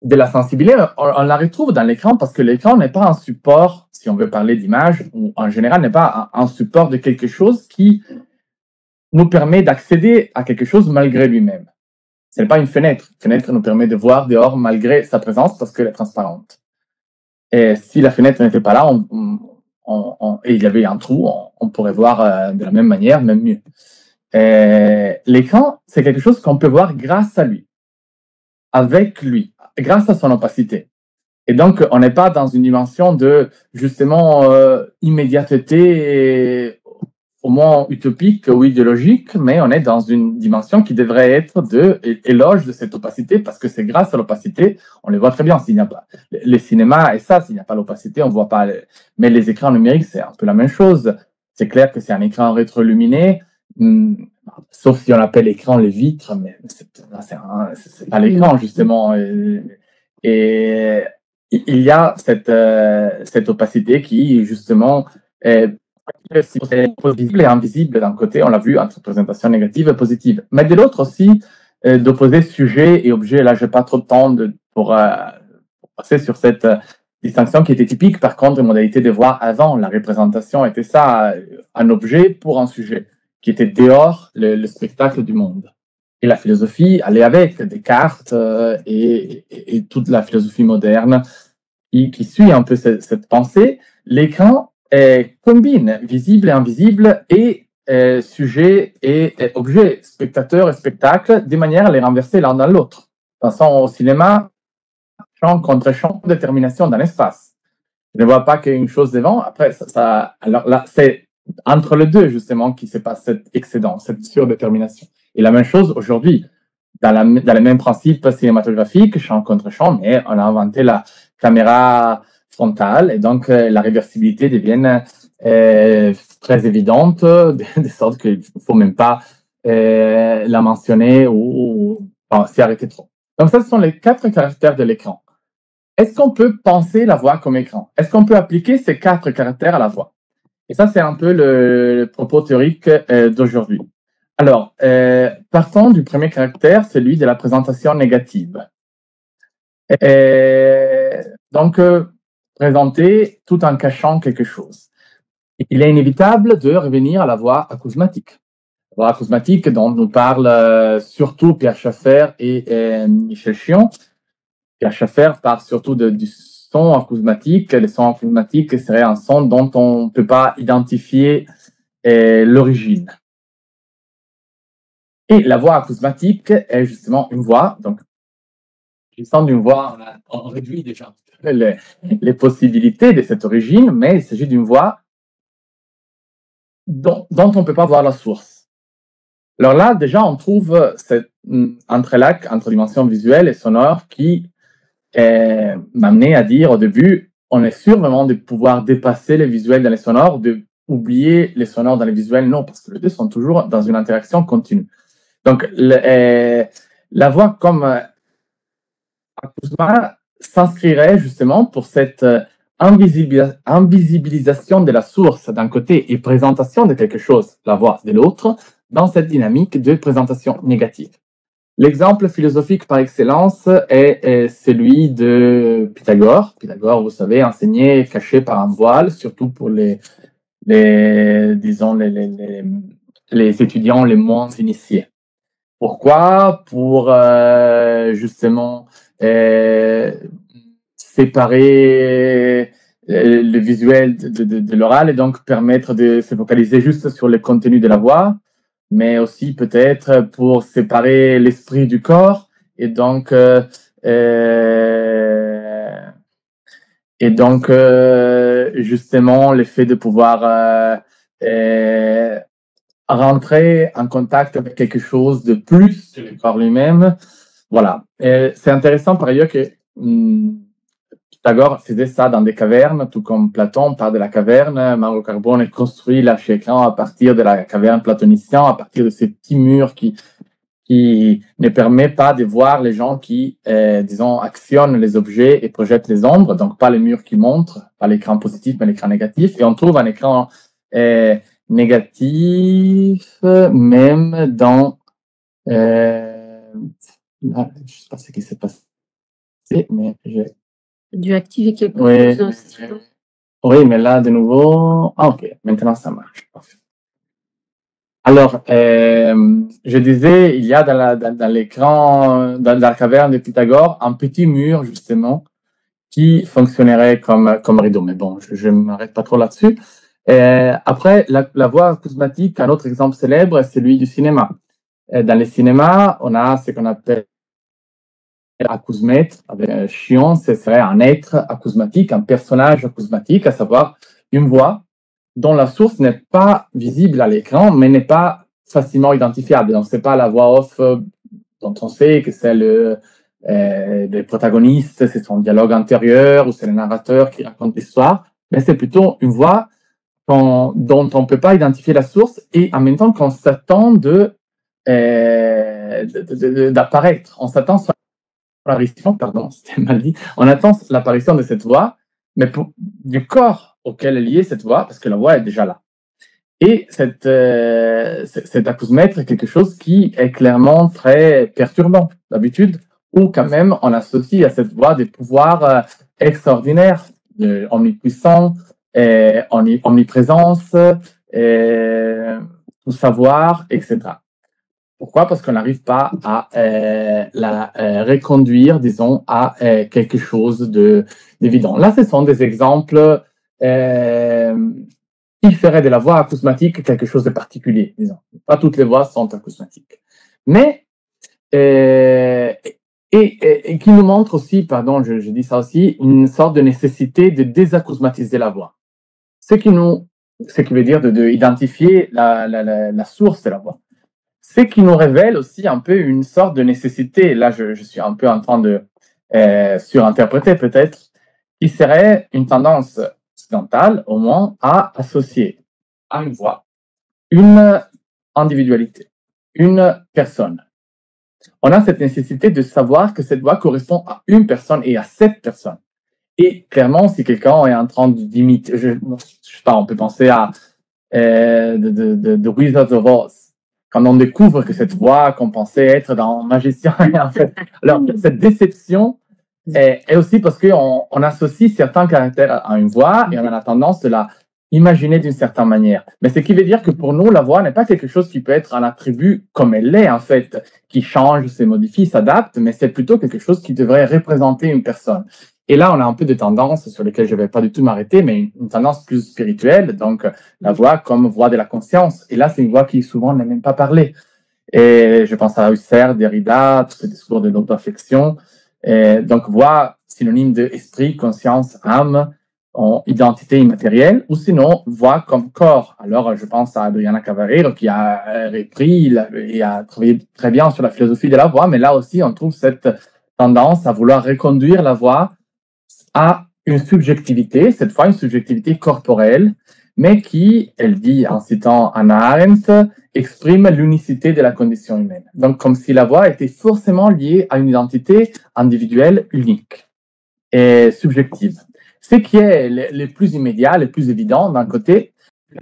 de la sensibilité, on la retrouve dans l'écran parce que l'écran n'est pas un support, si on veut parler d'image, ou en général n'est pas un support de quelque chose qui nous permet d'accéder à quelque chose malgré lui-même. Ce n'est pas une fenêtre. Une fenêtre nous permet de voir dehors malgré sa présence parce qu'elle est transparente. Et si la fenêtre n'était pas là, et il y avait un trou, on pourrait voir de la même manière, même mieux. L'écran, c'est quelque chose qu'on peut voir grâce à lui, avec lui, grâce à son opacité. Et donc, on n'est pas dans une dimension de, justement, immédiateté au moins utopique ou idéologique, mais on est dans une dimension qui devrait être de éloge de cette opacité, parce que c'est grâce à l'opacité, on les voit très bien. S'il n'y a pas les cinémas et ça, s'il n'y a pas l'opacité, on ne voit pas. Mais les écrans numériques, c'est un peu la même chose. C'est clair que c'est un écran rétroluminé, sauf si on appelle l'écran les vitres, mais c'est pas l'écran justement. Et il y a cette opacité qui justement est visible et invisible d'un côté, on l'a vu entre présentation négative et positive, mais de l'autre aussi d'opposer sujet et objet. Là, je n'ai pas trop de temps pour passer sur cette distinction qui était typique. Par contre, une modalité de voir avant, la représentation était ça, un objet pour un sujet qui était dehors le spectacle du monde. Et la philosophie allait avec Descartes et toute la philosophie moderne qui suit un peu cette pensée. L'écran combine visible et invisible et sujet et objet, spectateur et spectacle, de manière à les renverser l'un dans l'autre. Pensons au cinéma, champ contre champ, détermination d'un espace. Je ne vois pas qu'une chose devant. Après, alors là, c'est entre les deux, justement, qui se passe cet excédent, cette surdétermination. Et la même chose aujourd'hui, dans les mêmes principes cinématographiques, champ contre champ, mais on a inventé la caméra frontale et donc la réversibilité devient très évidente, de sorte qu'il ne faut même pas la mentionner ou s'y arrêter trop. Donc ça, ce sont les 4 caractères de l'écran. Est-ce qu'on peut penser la voix comme écran? Est-ce qu'on peut appliquer ces 4 caractères à la voix? Et ça, c'est un peu le propos théorique d'aujourd'hui. Alors, partons du premier caractère, celui de la présentation négative. Donc, présenter tout en cachant quelque chose. Il est inévitable de revenir à la voix acousmatique. La voix acousmatique dont nous parlent surtout Pierre Schaeffer et Michel Chion. Pierre Schaeffer parle surtout du son acousmatique. Le son acousmatique serait un son dont on ne peut pas identifier l'origine. Et la voix acousmatique est justement une voix, donc, s'agissant d'une voix, on réduit déjà les possibilités de cette origine, mais il s'agit d'une voix dont on ne peut pas voir la source. Alors là, déjà, on trouve cet entrelac entre dimension visuelle et sonore qui m'amenait à dire au début, on est sûr vraiment de pouvoir dépasser les visuels dans les sonores, d'oublier les sonores dans les visuels, non, parce que les deux sont toujours dans une interaction continue. Donc, la voix comme acousma s'inscrirait justement pour cette invisibilisation de la source d'un côté et présentation de quelque chose, la voix de l'autre, dans cette dynamique de présentation négative. L'exemple philosophique par excellence est celui de Pythagore. Pythagore, vous savez, enseigné caché par un voile, surtout pour les étudiants les moins initiés. Pourquoi? Pour justement séparer le visuel de l'oral et donc permettre de se focaliser juste sur le contenu de la voix, mais aussi peut-être pour séparer l'esprit du corps et donc justement l'effet de pouvoir rentrer en contact avec quelque chose de plus que le corps lui-même. Voilà. C'est intéressant par ailleurs que Pythagore faisait ça dans des cavernes, tout comme Platon part de la caverne. Mauro Carbone construit l'archi-écran à partir de la caverne platonicienne, à partir de ces petits murs qui ne permettent pas de voir les gens qui, disons, actionnent les objets et projettent les ombres, donc pas les murs qui montrent, pas l'écran positif, mais l'écran négatif. Et on trouve un écran négatif, même dans... là, je ne sais pas ce qui s'est passé, mais j'ai... Dû activer quelque chose aussi. Oui, mais là, de nouveau... Ah, ok, maintenant ça marche. Parfait. Alors, je disais, il y a dans l'écran, dans la caverne de Pythagore, un petit mur, justement, qui fonctionnerait comme rideau. Mais bon, je ne m'arrête pas trop là-dessus. Après, la voix acousmatique, un autre exemple célèbre, est celui du cinéma. Dans le cinéma, on a ce qu'on appelle acousmètre. Avec Chion, ce serait un être acousmatique, un personnage acousmatique, à savoir une voix dont la source n'est pas visible à l'écran, mais n'est pas facilement identifiable. Donc, c'est pas la voix off dont on sait que c'est le protagoniste, c'est son dialogue intérieur ou c'est le narrateur qui raconte l'histoire, mais c'est plutôt une voix dont on ne peut pas identifier la source et en même temps qu'on s'attend d'apparaître. On s'attend sur l'apparition, pardon, c'était mal dit, on attend l'apparition de cette voix, mais du corps auquel est liée cette voix, parce que la voix est déjà là. Et cet acousmètre est quelque chose qui est clairement très perturbant d'habitude, où quand même on associe à cette voix des pouvoirs extraordinaires, omnipuissants, omniprésence, tout savoir, etc. Pourquoi? Parce qu'on n'arrive pas à la reconduire, disons, à quelque chose d'évident. Là, ce sont des exemples qui feraient de la voix acousmatique quelque chose de particulier, disons. Pas toutes les voix sont acousmatiques. Mais, et qui nous montre aussi, pardon, je dis ça aussi, une sorte de nécessité de désacousmatiser la voix. Ce qui veut dire d'identifier la source de la voix. Ce qui nous révèle aussi un peu une sorte de nécessité, là je suis un peu en train de surinterpréter peut-être, qui serait une tendance occidentale au moins à associer à une voix une individualité, une personne. On a cette nécessité de savoir que cette voix correspond à une personne et à cette personne. Et clairement, si quelqu'un est en train d'imiter, je sais pas, on peut penser à The Wizard of Oz, quand on découvre que cette voix qu'on pensait être dans Magicien, en fait, alors cette déception est aussi parce qu'on associe certains caractères à une voix et on a la tendance de la imaginer d'une certaine manière. Mais ce qui veut dire que pour nous, la voix n'est pas quelque chose qui peut être un attribut comme elle l'est, en fait, qui change, se modifie, s'adapte, mais c'est plutôt quelque chose qui devrait représenter une personne. Et là, on a un peu de tendances sur lesquelles je ne vais pas du tout m'arrêter, mais une tendance plus spirituelle, donc la voix comme voix de la conscience. Et là, c'est une voix qui souvent n'est même pas parlée. Et je pense à Husserl, Derrida, tous ces discours de l'auto-affection. Donc, voix synonyme d'esprit, conscience, âme, en identité immatérielle, ou sinon, voix comme corps. Alors, je pense à Adriana Cavarero, qui a repris et a travaillé très bien sur la philosophie de la voix, mais là aussi, on trouve cette tendance à vouloir reconduire la voix à une subjectivité, cette fois une subjectivité corporelle, mais qui, elle dit en citant Hannah Arendt, exprime l'unicité de la condition humaine. Donc, comme si la voix était forcément liée à une identité individuelle unique et subjective. Ce qui est le plus immédiat, le plus évident d'un côté,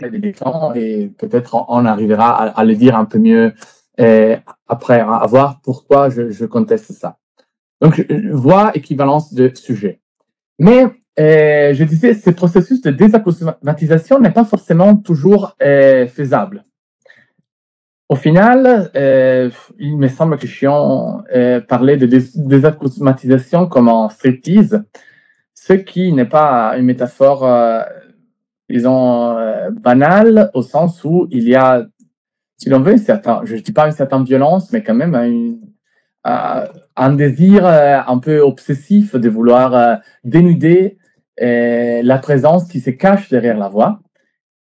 et peut-être on arrivera à le dire un peu mieux après, à voir pourquoi je conteste ça. Donc, voix, équivalence de sujet. Mais je disais, ce processus de désacousmatisation n'est pas forcément toujours faisable. Au final, il me semble que Chion parlait de désacousmatisation comme en striptease, ce qui n'est pas une métaphore, disons, banale, au sens où il y a, si l'on veut, je ne dis pas une certaine violence, mais quand même un désir un peu obsessif de vouloir dénuder la présence qui se cache derrière la voix.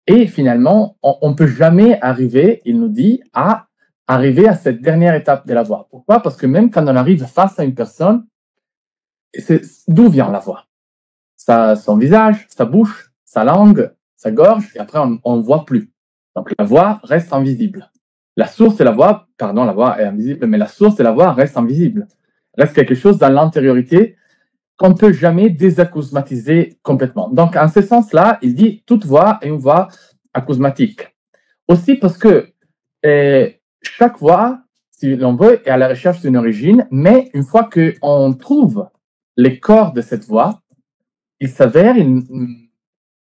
Et finalement, on ne peut jamais arriver, il nous dit, à arriver à cette dernière étape de la voix. Pourquoi? Parce que même quand on arrive face à une personne, d'où vient la voix? Son visage, sa bouche, sa langue, sa gorge, et après on ne voit plus. Donc la voix reste invisible. La source de la voix, pardon, la voix est invisible, mais la source de la voix reste invisible. Reste quelque chose dans l'antériorité qu'on ne peut jamais désacousmatiser complètement. Donc, en ce sens-là, il dit toute voix est une voix acousmatique. Aussi parce que chaque voix, si l'on veut, est à la recherche d'une origine, mais une fois qu'on trouve les corps de cette voix, il s'avère, il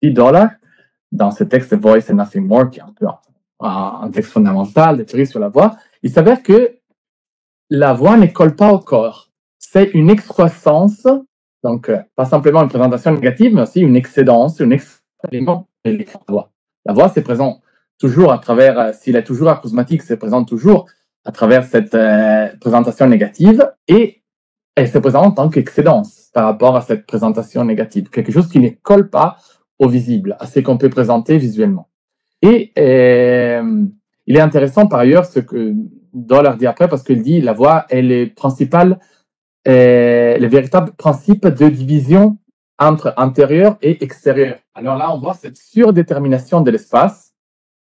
dit Dollar, dans ce texte Voice and Nothing More, qui est un peu un texte fondamental de théorie sur la voix, il s'avère que la voix ne colle pas au corps. C'est une excroissance, donc pas simplement une présentation négative, mais aussi une excédence, un élément de la voix. La voix, c'est présent toujours à travers, s'il est toujours acousmatique, c'est présent toujours à travers cette présentation négative, et elle se présente en tant qu'excédence par rapport à cette présentation négative, quelque chose qui ne colle pas au visible, à ce qu'on peut présenter visuellement. Et il est intéressant par ailleurs ce que Dollar dit après, parce qu'il dit la voix est le véritable principe de division entre intérieur et extérieur. Alors là, on voit cette surdétermination de l'espace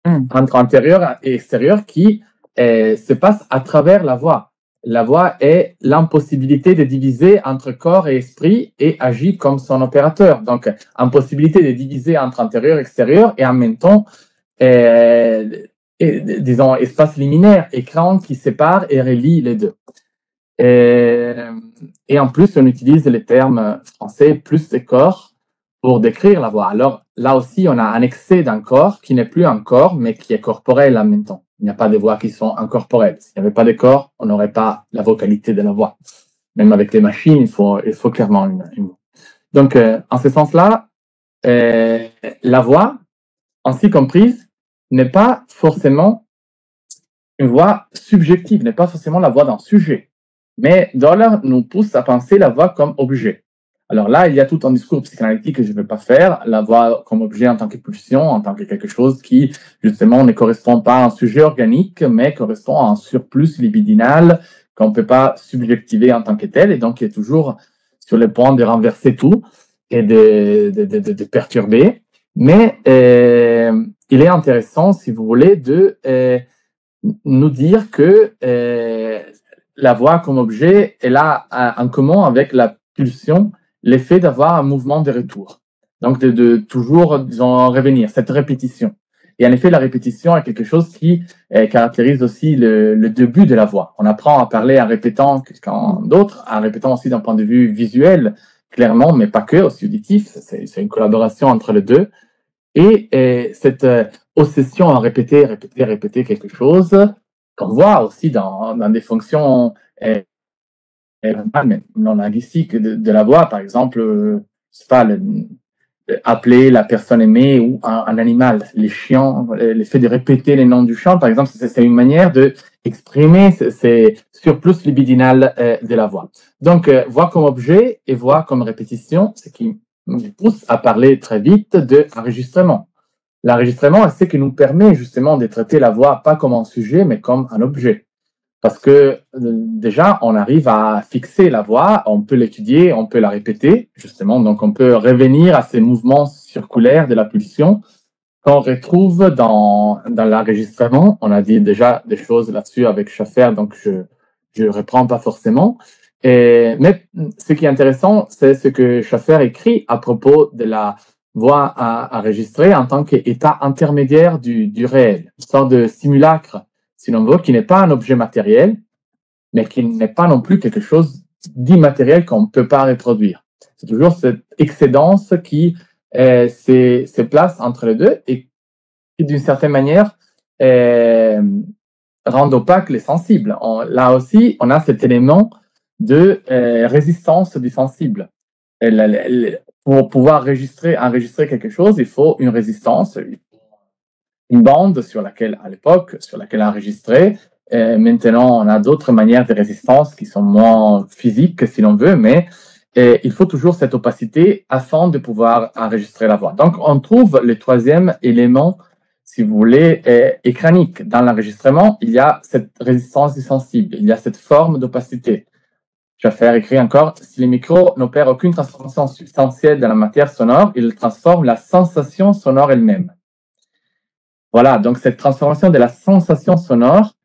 entre intérieur et extérieur qui se passe à travers la voix. La voix est l'impossibilité de diviser entre corps et esprit et agit comme son opérateur. Donc, impossibilité de diviser entre intérieur et extérieur et en même temps, disons, espace liminaire, écran qui sépare et relie les deux. Et en plus, on utilise les termes français plus de corps pour décrire la voix. Alors là aussi, on a un excès d'un corps qui n'est plus un corps, mais qui est corporel en même temps. Il n'y a pas de voix qui sont incorporelles. S'il n'y avait pas de corps, on n'aurait pas la vocalité de la voix. Même avec les machines, il faut clairement une voix. Donc, en ce sens-là, la voix, ainsi comprise, n'est pas forcément une voix subjective, n'est pas forcément la voix d'un sujet. Mais Dollar nous pousse à penser la voix comme objet. Alors là, il y a tout un discours psychanalytique que je ne vais pas faire, la voix comme objet en tant que pulsion, en tant que quelque chose qui, justement, ne correspond pas à un sujet organique, mais correspond à un surplus libidinal qu'on ne peut pas subjectiver en tant que tel, et donc qui est toujours sur le point de renverser tout et de perturber. Mais il est intéressant, si vous voulez, de nous dire que la voix comme objet, elle a en commun avec la pulsion l'effet d'avoir un mouvement de retour. Donc, de toujours, disons, revenir, cette répétition. Et en effet, la répétition est quelque chose qui caractérise aussi le début de la voix. On apprend à parler en répétant quand d'autres, en répétant aussi d'un point de vue visuel, clairement, mais pas que, aussi auditif. C'est une collaboration entre les deux. Et cette obsession à répéter quelque chose, qu'on voit aussi dans des fonctions non linguistiques de la voix, par exemple, c'est pas appeler la personne aimée ou un animal, les chiens, l'effet de répéter les noms du chien, par exemple, c'est une manière de exprimer ces surplus libidinal de la voix. Donc, voix comme objet et voix comme répétition, ce qui nous pousse à parler très vite d'enregistrement. L'enregistrement, c'est ce qui nous permet justement de traiter la voix pas comme un sujet, mais comme un objet. Parce que déjà, on arrive à fixer la voix, on peut l'étudier, on peut la répéter, justement. Donc, on peut revenir à ces mouvements circulaires de la pulsion qu'on retrouve dans l'enregistrement. On a dit déjà des choses là-dessus avec Schaffer, donc je reprends pas forcément. Mais ce qui est intéressant, c'est ce que Schaffer écrit à propos de la voix enregistrée en tant qu'état intermédiaire du réel, une sorte de simulacre, si l'on veut, qui n'est pas un objet matériel, mais qui n'est pas non plus quelque chose d'immatériel qu'on ne peut pas reproduire. C'est toujours cette excédence qui se place entre les deux et qui, d'une certaine manière, rend opaque les sensibles. Là aussi, on a cet élément de résistance du sensible. Pour pouvoir enregistrer quelque chose, il faut une résistance, une bande sur laquelle, à l'époque, sur laquelle enregistrer. Maintenant, on a d'autres manières de résistance qui sont moins physiques, si l'on veut, mais il faut toujours cette opacité afin de pouvoir enregistrer la voix. Donc, on trouve le troisième élément, si vous voulez, écranique. Dans l'enregistrement, il y a cette résistance du sensible, il y a cette forme d'opacité. Schaffer écrit encore, si les micros n'opèrent aucune transformation substantielle dans la matière sonore, ils transforment la sensation sonore elle-même. Voilà, donc cette transformation de la sensation sonore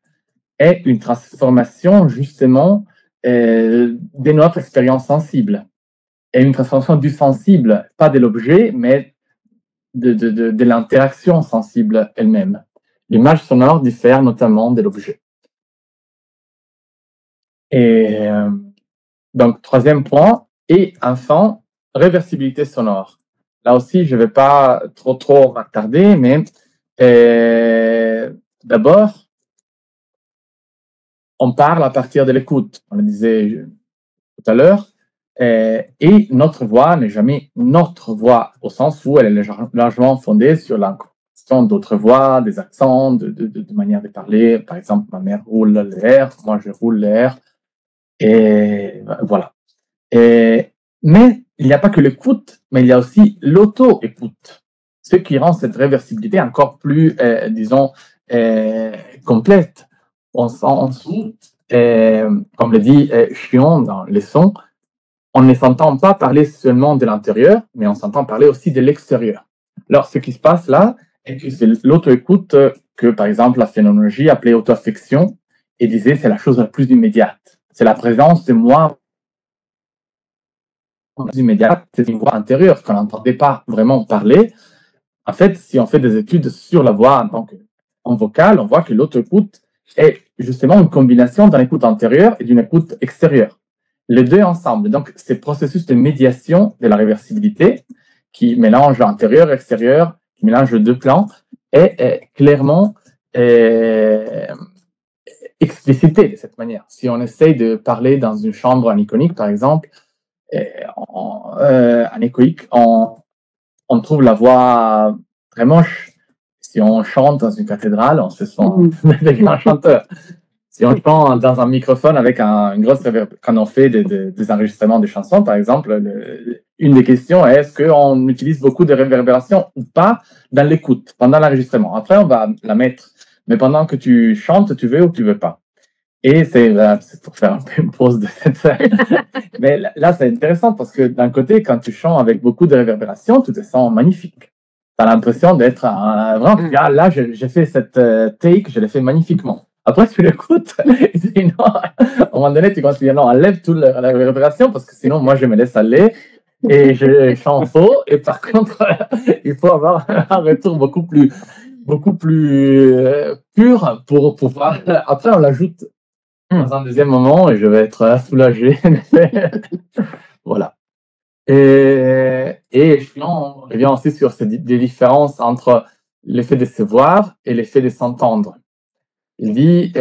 est une transformation justement de notre expérience sensible. Et une transformation du sensible, pas de l'objet, mais de l'interaction sensible elle-même. L'image sonore diffère notamment de l'objet. Et donc, troisième point, et enfin, réversibilité sonore. Là aussi, je ne vais pas trop m'attarder, mais d'abord, on parle à partir de l'écoute, on le disait tout à l'heure, et notre voix n'est jamais notre voix, au sens où elle est largement fondée sur l'incorporation d'autres voix, des accents, de manière de parler. Par exemple, ma mère roule l'air, moi je roule l'air, et voilà. Mais il n'y a pas que l'écoute, mais il y a aussi l'auto-écoute, ce qui rend cette réversibilité encore plus, disons, complète. On sent, comme le dit Chion dans les sons, on ne s'entend pas parler seulement de l'intérieur, mais on s'entend parler aussi de l'extérieur. Alors, ce qui se passe là, est que c'est l'auto-écoute que, par exemple, la phénoménologie appelait auto-affection et disait c'est la chose la plus immédiate. C'est la présence de moi plus immédiate, c'est une voix intérieure qu'on n'entendait pas vraiment parler. En fait, si on fait des études sur la voix en vocal, on voit que l'auto-écoute est justement une combinaison d'une écoute antérieure et d'une écoute extérieure. Les deux ensemble. Donc, ces processus de médiation de la réversibilité qui mélange intérieur et extérieur, qui mélange les deux plans, est clairement explicité de cette manière. Si on essaye de parler dans une chambre anéchonique, par exemple, anéchoïque, on trouve la voix très moche. Si on chante dans une cathédrale, on se sent des grands chanteurs. Si on chante dans un microphone avec une grosse réverb, quand on fait des enregistrements de chansons, par exemple, une des questions est est-ce qu'on utilise beaucoup de réverbération ou pas dans l'écoute, pendant l'enregistrement. Après, on va la mettre. Mais pendant que tu chantes, tu veux ou tu veux pas. Et c'est pour faire un peu une pause de cette... Mais là, c'est intéressant parce que d'un côté, quand tu chantes avec beaucoup de réverbération, tu te sens magnifique. Tu as l'impression d'être vraiment... Là, j'ai fait cette take, je l'ai fait magnifiquement. Après, tu l'écoutes, et sinon, à un moment donné, tu continues, non, enlève toute la réverbération parce que sinon, moi, je me laisse aller et je chante faux. Et par contre, il faut avoir un retour beaucoup plus pur pour pouvoir... Après, on l'ajoute dans un deuxième moment et je vais être soulagé. Voilà. Et on revient aussi sur des différences entre l'effet de se voir et l'effet de s'entendre. Il dit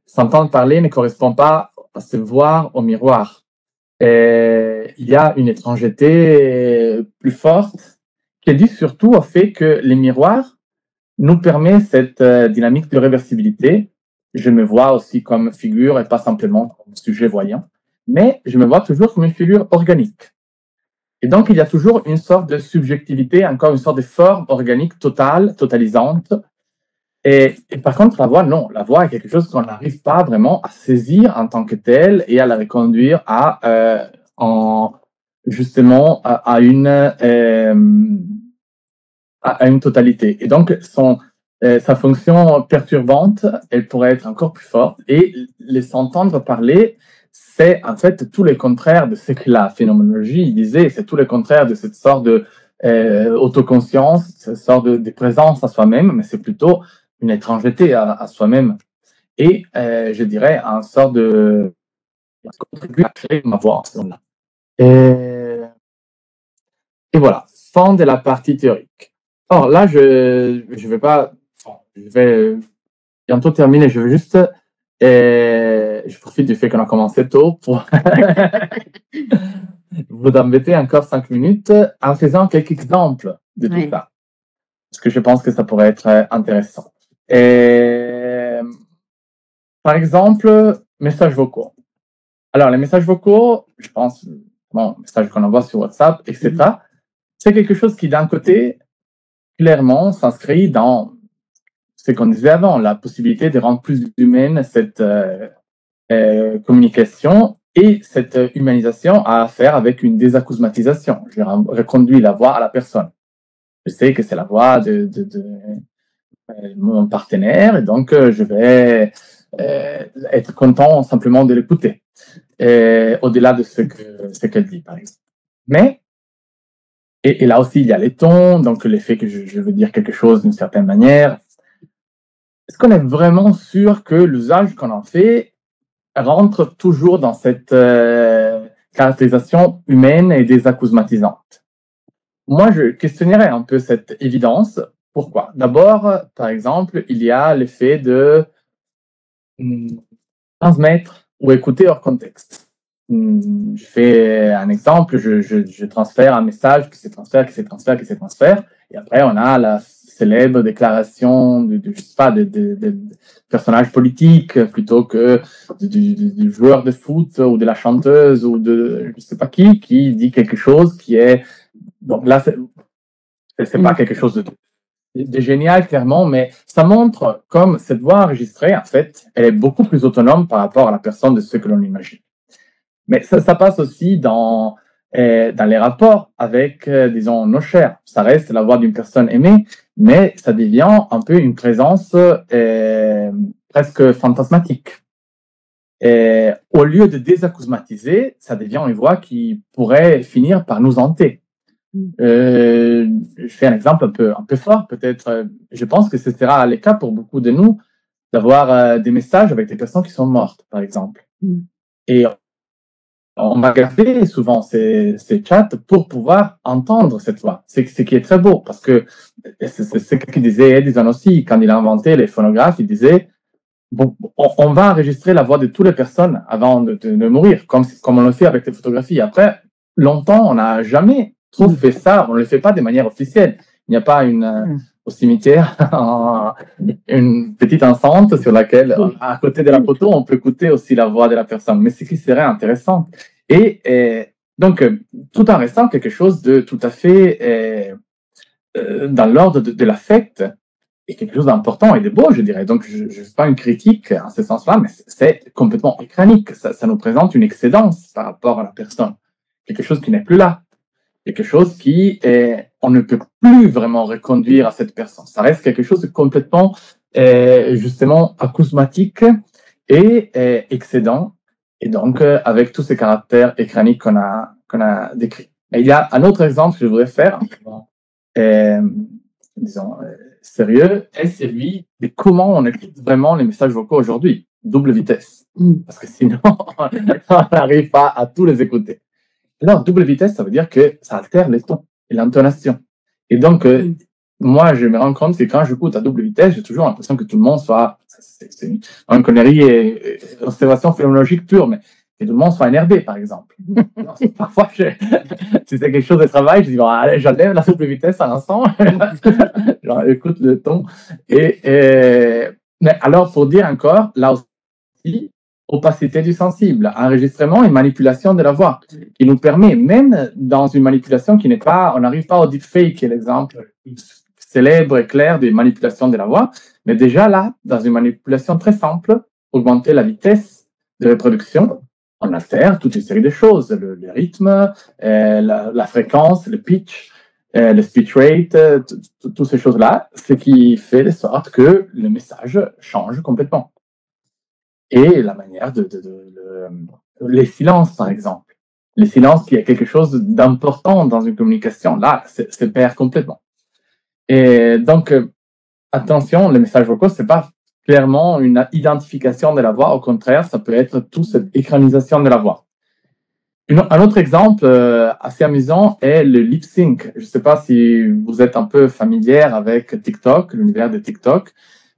s'entendre parler ne correspond pas à se voir au miroir. Il y a une étrangeté plus forte qui est due surtout au fait que les miroirs nous permettent cette dynamique de réversibilité. Je me vois aussi comme figure et pas simplement comme sujet voyant, mais je me vois toujours comme une figure organique. Et donc, il y a toujours une sorte de subjectivité, encore une sorte de forme organique totale, totalisante. Et par contre, la voix, non. La voix est quelque chose qu'on n'arrive pas vraiment à saisir en tant que tel et à la reconduire justement à une totalité. Et donc, sa fonction perturbante, elle pourrait être encore plus forte. Et les entendre parler, c'est en fait tout le contraire de ce que la phénoménologie disait. C'est tout le contraire de cette sorte de autoconscience, cette sorte de présence à soi-même, mais c'est plutôt une étrangeté à soi-même. Et je dirais une sorte de contribuer à créer ma voix. Et voilà, fin de la partie théorique. Or là, je vais pas, je vais bientôt terminer. Je veux juste, je profite du fait qu'on a commencé tôt pour vous embêter encore 5 minutes en faisant quelques exemples de tout ça. Parce que je pense que ça pourrait être intéressant. Par exemple, messages vocaux. Alors, les messages vocaux, je pense, messages qu'on envoie sur WhatsApp, etc., c'est quelque chose qui, d'un côté, clairement s'inscrit dans ce qu'on disait avant, la possibilité de rendre plus humaine cette communication et cette humanisation a à faire avec une désacousmatisation. Je reconduis la voix à la personne. Je sais que c'est la voix de mon partenaire et donc je vais être content simplement de l'écouter, au-delà de ce qu'elle dit, par exemple. Mais et là aussi, il y a les tons, donc l'effet que je veux dire quelque chose d'une certaine manière. Est-ce qu'on est vraiment sûr que l'usage qu'on en fait rentre toujours dans cette caractérisation humaine et désacousmatisante? Moi, je questionnerais un peu cette évidence. Pourquoi? D'abord, par exemple, il y a l'effet de transmettre ou écouter hors contexte. Je fais un exemple, je transfère un message qui se transfère, et après on a célèbres déclarations je sais pas, de personnages politiques plutôt que du joueur de foot ou de la chanteuse ou de je sais pas qui dit quelque chose qui est donc là c'est pas quelque chose de génial clairement, mais ça montre comme cette voix enregistrée en fait elle est beaucoup plus autonome par rapport à la personne de ce que l'on imagine. Mais ça passe aussi dans les rapports avec, disons, nos chers. Ça reste la voix d'une personne aimée, mais ça devient un peu une présence presque fantasmatique. Et au lieu de désacousmatiser, ça devient une voix qui pourrait finir par nous hanter. Je fais un exemple un peu fort, peut-être. Je pense que ce sera le cas pour beaucoup de nous d'avoir des messages avec des personnes qui sont mortes, par exemple. Et on va garder souvent ces chats pour pouvoir entendre cette voix. C'est ce qui est très beau, parce que c'est ce que disait Edison aussi, quand il a inventé les phonographes, il disait, bon, on va enregistrer la voix de toutes les personnes avant de mourir, comme on le fait avec les photographies. Après, longtemps, on n'a jamais trop fait ça, on ne le fait pas de manière officielle. Il n'y a pas au cimetière une petite enceinte sur laquelle, à côté de la photo, on peut écouter aussi la voix de la personne. Mais ce qui serait intéressant. Et donc, tout en restant quelque chose de tout à fait dans l'ordre de l'affect, et quelque chose d'important et de beau, je dirais. Donc, je ne fais pas une critique en ce sens-là, mais c'est complètement écranique. Ça nous présente une excédence par rapport à la personne. Quelque chose qui n'est plus là. Quelque chose on ne peut plus vraiment reconduire à cette personne. Ça reste quelque chose de complètement, justement, acousmatique et excédent. Et donc, avec tous ces caractères écraniques qu'on a décrits. Et il y a un autre exemple que je voudrais faire, disons, sérieux, est celui de comment on écoute vraiment les messages vocaux aujourd'hui. Double vitesse. Parce que sinon, on n'arrive pas à tous les écouter. Alors, double vitesse, ça veut dire que ça altère les tons et l'intonation. Et donc, moi, je me rends compte que quand j'écoute à double vitesse, j'ai toujours l'impression que tout le monde soit, c'est une connerie et observation phénoménologique pure, mais que tout le monde soit énervé, par exemple. Alors, parfois, si c'est quelque chose de travail, je dis, bon, allez, j'enlève la double vitesse à l'instant, écoute le ton. Mais alors, pour dire encore, là aussi, opacité du sensible, enregistrement et manipulation de la voix, qui nous permet, même dans une manipulation qui n'est pas, on n'arrive pas au deepfake, qui est l'exemple célèbre et clair de manipulation de la voix, mais déjà là, dans une manipulation très simple, augmenter la vitesse de reproduction, on altère toute une série de choses, le rythme, la fréquence, le pitch, le speech rate, toutes ces choses-là, ce qui fait de sorte que le message change complètement. Et la manière les silences, par exemple. Les silences, qui est quelque chose d'important dans une communication, là, se perd complètement. Et donc, attention, les messages vocaux, c'est pas clairement une identification de la voix. Au contraire, ça peut être toute cette écranisation de la voix. Un autre exemple assez amusant est le lip sync. Je ne sais pas si vous êtes un peu familière avec TikTok, l'univers de TikTok.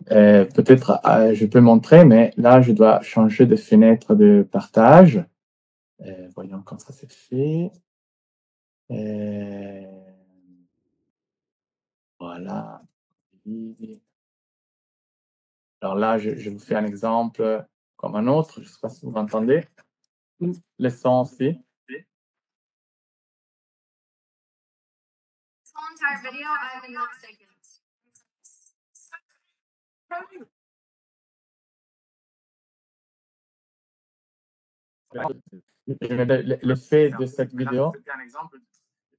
Peut-être je peux montrer, mais là, je dois changer de fenêtre de partage. Voyons comment ça s'est fait. Voilà. Alors là, je vous fais un exemple comme un autre. Je ne sais pas si vous m'entendez. Le son aussi. Je mets l'effet de cette vidéo.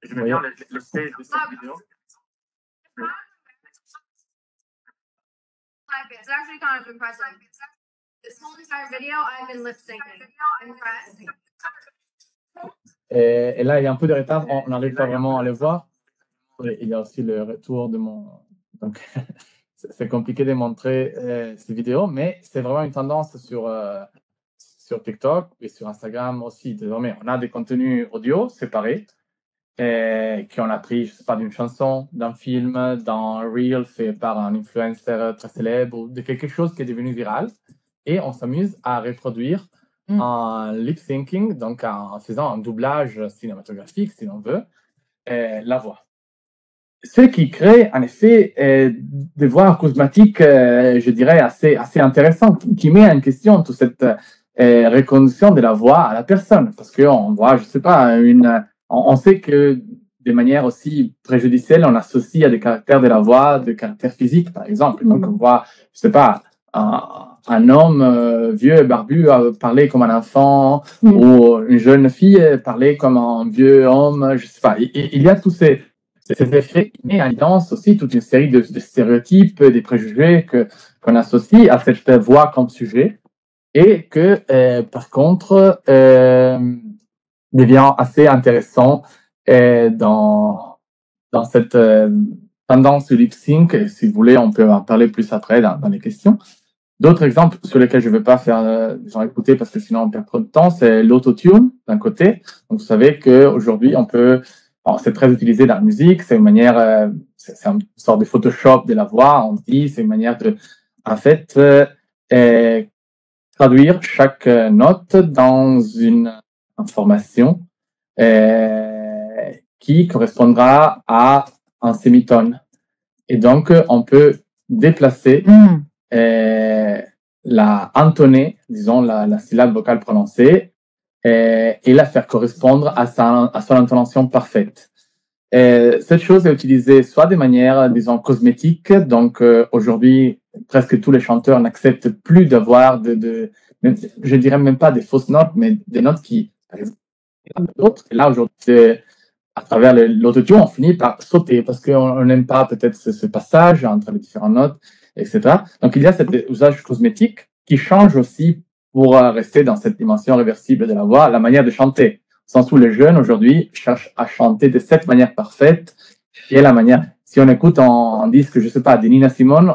Je mets l'effet de cette vidéo. It's actually kind of impressive. This whole entire video, I've been lip syncing. Impressed. Et là, il y a un peu de retard, on n'arrive pas vraiment à le voir. Et il y a aussi le retour de mon... Donc, c'est compliqué de montrer ces vidéos, mais c'est vraiment une tendance sur TikTok et sur Instagram aussi. Désormais, on a des contenus audio séparés qu'on a pris, je sais pas, d'une chanson, d'un film, d'un reel fait par un influencer très célèbre ou de quelque chose qui est devenu viral. Et on s'amuse à reproduire en lip syncing, donc en faisant un doublage cinématographique, si l'on veut, la voix. ce qui crée en effet des voix cosmétiques, je dirais, assez intéressantes, qui met en question toute cette reconnaissance de la voix à la personne. Parce qu'on voit, je sais pas, on sait que de manière aussi préjudicielle, on associe à des caractères de la voix, de caractères physiques, par exemple. Donc, on voit, je sais pas, un homme vieux et barbu parler comme un enfant, ou une jeune fille parler comme un vieux homme, je sais pas. Il y a tous ces effets qui mettent en évidence aussi toute une série de stéréotypes, des préjugés qu'on associe à cette voix comme sujet, et que, par contre, devient assez intéressant dans cette tendance du lip sync. Si vous voulez, on peut en parler plus après dans les questions. D'autres exemples sur lesquels je ne vais pas faire écouter parce que sinon on perd trop de temps, c'est l'autotune d'un côté. Donc vous savez qu'aujourd'hui on peut, c'est très utilisé dans la musique, c'est une manière, c'est une sorte de Photoshop de la voix, on dit, c'est une manière de, en fait, traduire chaque note dans une information qui correspondra à un sémitone. Et donc on peut déplacer la entonner, disons la syllabe vocale prononcée, et la faire correspondre à son intonation parfaite. Cette chose est utilisée soit de manière, disons, cosmétique, donc aujourd'hui, presque tous les chanteurs n'acceptent plus d'avoir je dirais même pas des fausses notes, mais des notes qui, par exemple, d'autres. Là, aujourd'hui, à travers l'autotune, on finit par sauter parce qu'on n'aime pas peut-être ce passage entre les différentes notes, etc. Donc, il y a cet usage cosmétique qui change aussi pour rester dans cette dimension réversible de la voix, la manière de chanter. Au sens où les jeunes, aujourd'hui, cherchent à chanter de cette manière parfaite, qui est la manière, si on écoute en disque, je sais pas, de Nina Simone,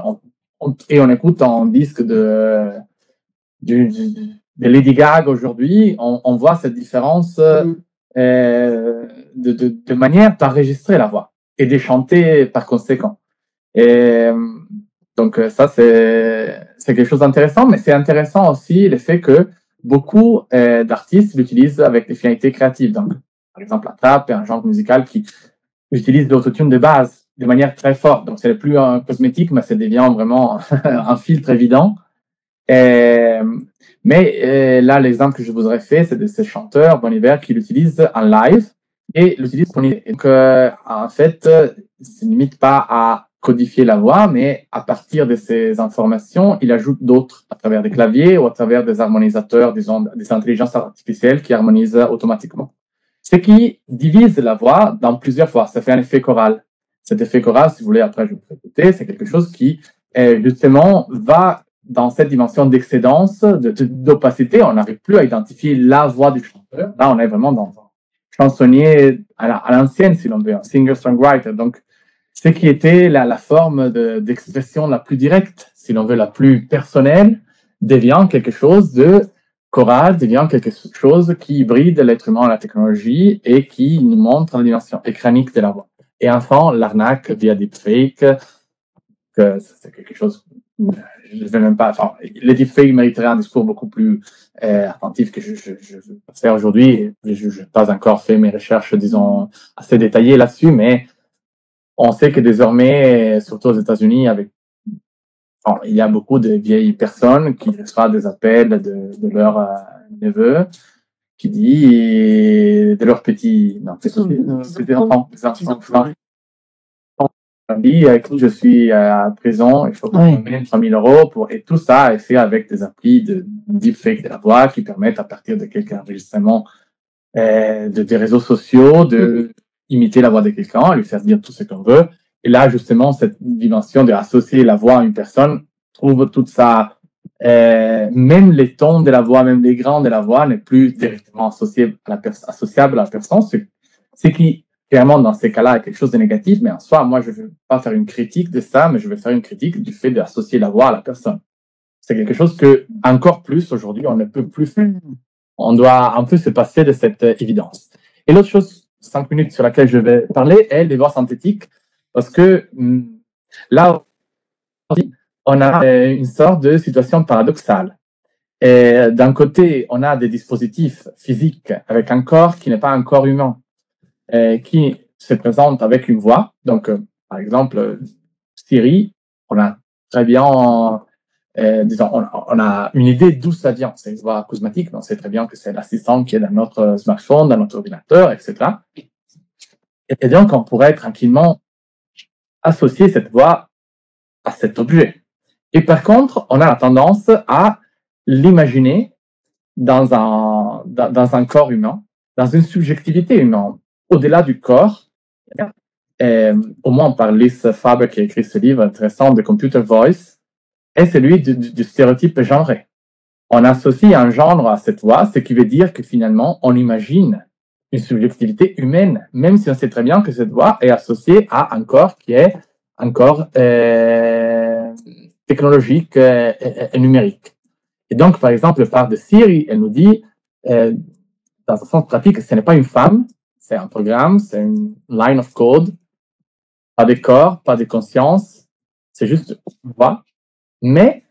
et on écoute en disque de Lady Gaga aujourd'hui, on voit cette différence de manière d'enregistrer la voix et de chanter par conséquent. Et donc ça, c'est quelque chose d'intéressant, mais c'est intéressant aussi le fait que beaucoup d'artistes l'utilisent avec des finalités créatives. Donc, par exemple, la trap est un genre musical qui utilise l'autotune de base de manière très forte. Donc, c'est plus un cosmétique, mais ça devient vraiment un filtre évident. Mais là, l'exemple que je vous aurais fait, c'est de ces chanteurs Bon Iver qui l'utilisent en live et l'utilisent pour donc, en fait, c'est limite pas à codifier la voix, mais à partir de ces informations, il ajoute d'autres à travers des claviers ou à travers des harmonisateurs, disons, des intelligences artificielles qui harmonisent automatiquement. Ce qui divise la voix dans plusieurs fois. Ça fait un effet choral. Cet effet choral, si vous voulez, après, je vous ferai écouter, c'est quelque chose qui, justement, va dans cette dimension d'excédence, d'opacité. On n'arrive plus à identifier la voix du chanteur. Là, on est vraiment dans un chansonnier à l'ancienne, si l'on veut, un singer-songwriter. Donc, ce qui était la forme d'expression la plus directe, si l'on veut, la plus personnelle, devient quelque chose de choral, devient quelque chose qui hybride l'être humain à la technologie et qui nous montre la dimension écranique de la voix. Et enfin, l'arnaque via deepfake, que c'est quelque chose, je ne vais même pas, enfin, les deepfakes mériteraient un discours beaucoup plus attentif que je vais faire aujourd'hui. Je n'ai pas encore fait mes recherches, disons, assez détaillées là-dessus, mais on sait que désormais, surtout aux États-Unis, il y a beaucoup de vieilles personnes qui reçoivent des appels de leurs neveux qui disent de leurs petits enfants, écoute, je suis à prison, il faut que je mette 100 000 € et tout ça est fait avec des applis de deepfake de la voix qui permettent à partir de quelques enregistrements des réseaux sociaux de imiter la voix de quelqu'un, lui faire dire tout ce qu'on veut. Et là, justement, cette dimension d'associer la voix à une personne trouve toute sa... même les tons de la voix, même les grains de la voix n'est plus directement associable à la personne, ce qui, clairement, dans ces cas-là, est quelque chose de négatif, mais en soi, moi, je ne vais pas faire une critique de ça, mais je vais faire une critique du fait d'associer la voix à la personne. C'est quelque chose que, encore plus, aujourd'hui, on ne peut plus faire. On doit un peu se passer de cette évidence. Et l'autre chose, 5 minutes sur laquelle je vais parler, est les voix synthétiques, parce que là, on a une sorte de situation paradoxale. D'un côté, on a des dispositifs physiques avec un corps qui n'est pas un corps humain, qui se présente avec une voix. Donc, par exemple, Siri, on a très bien, disons, on a une idée d'où ça vient. C'est une voix cosmétique, on sait très bien que c'est l'assistant qui est dans notre smartphone, dans notre ordinateur, etc. Et donc, on pourrait tranquillement associer cette voix à cet objet. Et par contre, on a la tendance à l'imaginer dans un corps humain, dans une subjectivité humaine, au-delà du corps. Au moins par Liz Faber qui a écrit ce livre intéressant de Computer Voice, est celui du stéréotype genré. On associe un genre à cette voix, ce qui veut dire que finalement, on imagine une subjectivité humaine, même si on sait très bien que cette voix est associée à un corps qui est un corps technologique et numérique. Et donc, par exemple, le part de Siri, elle nous dit, dans un sens pratique, ce n'est pas une femme, c'est un programme, c'est une line of code, pas de corps, pas de conscience, c'est juste une voix. Mais,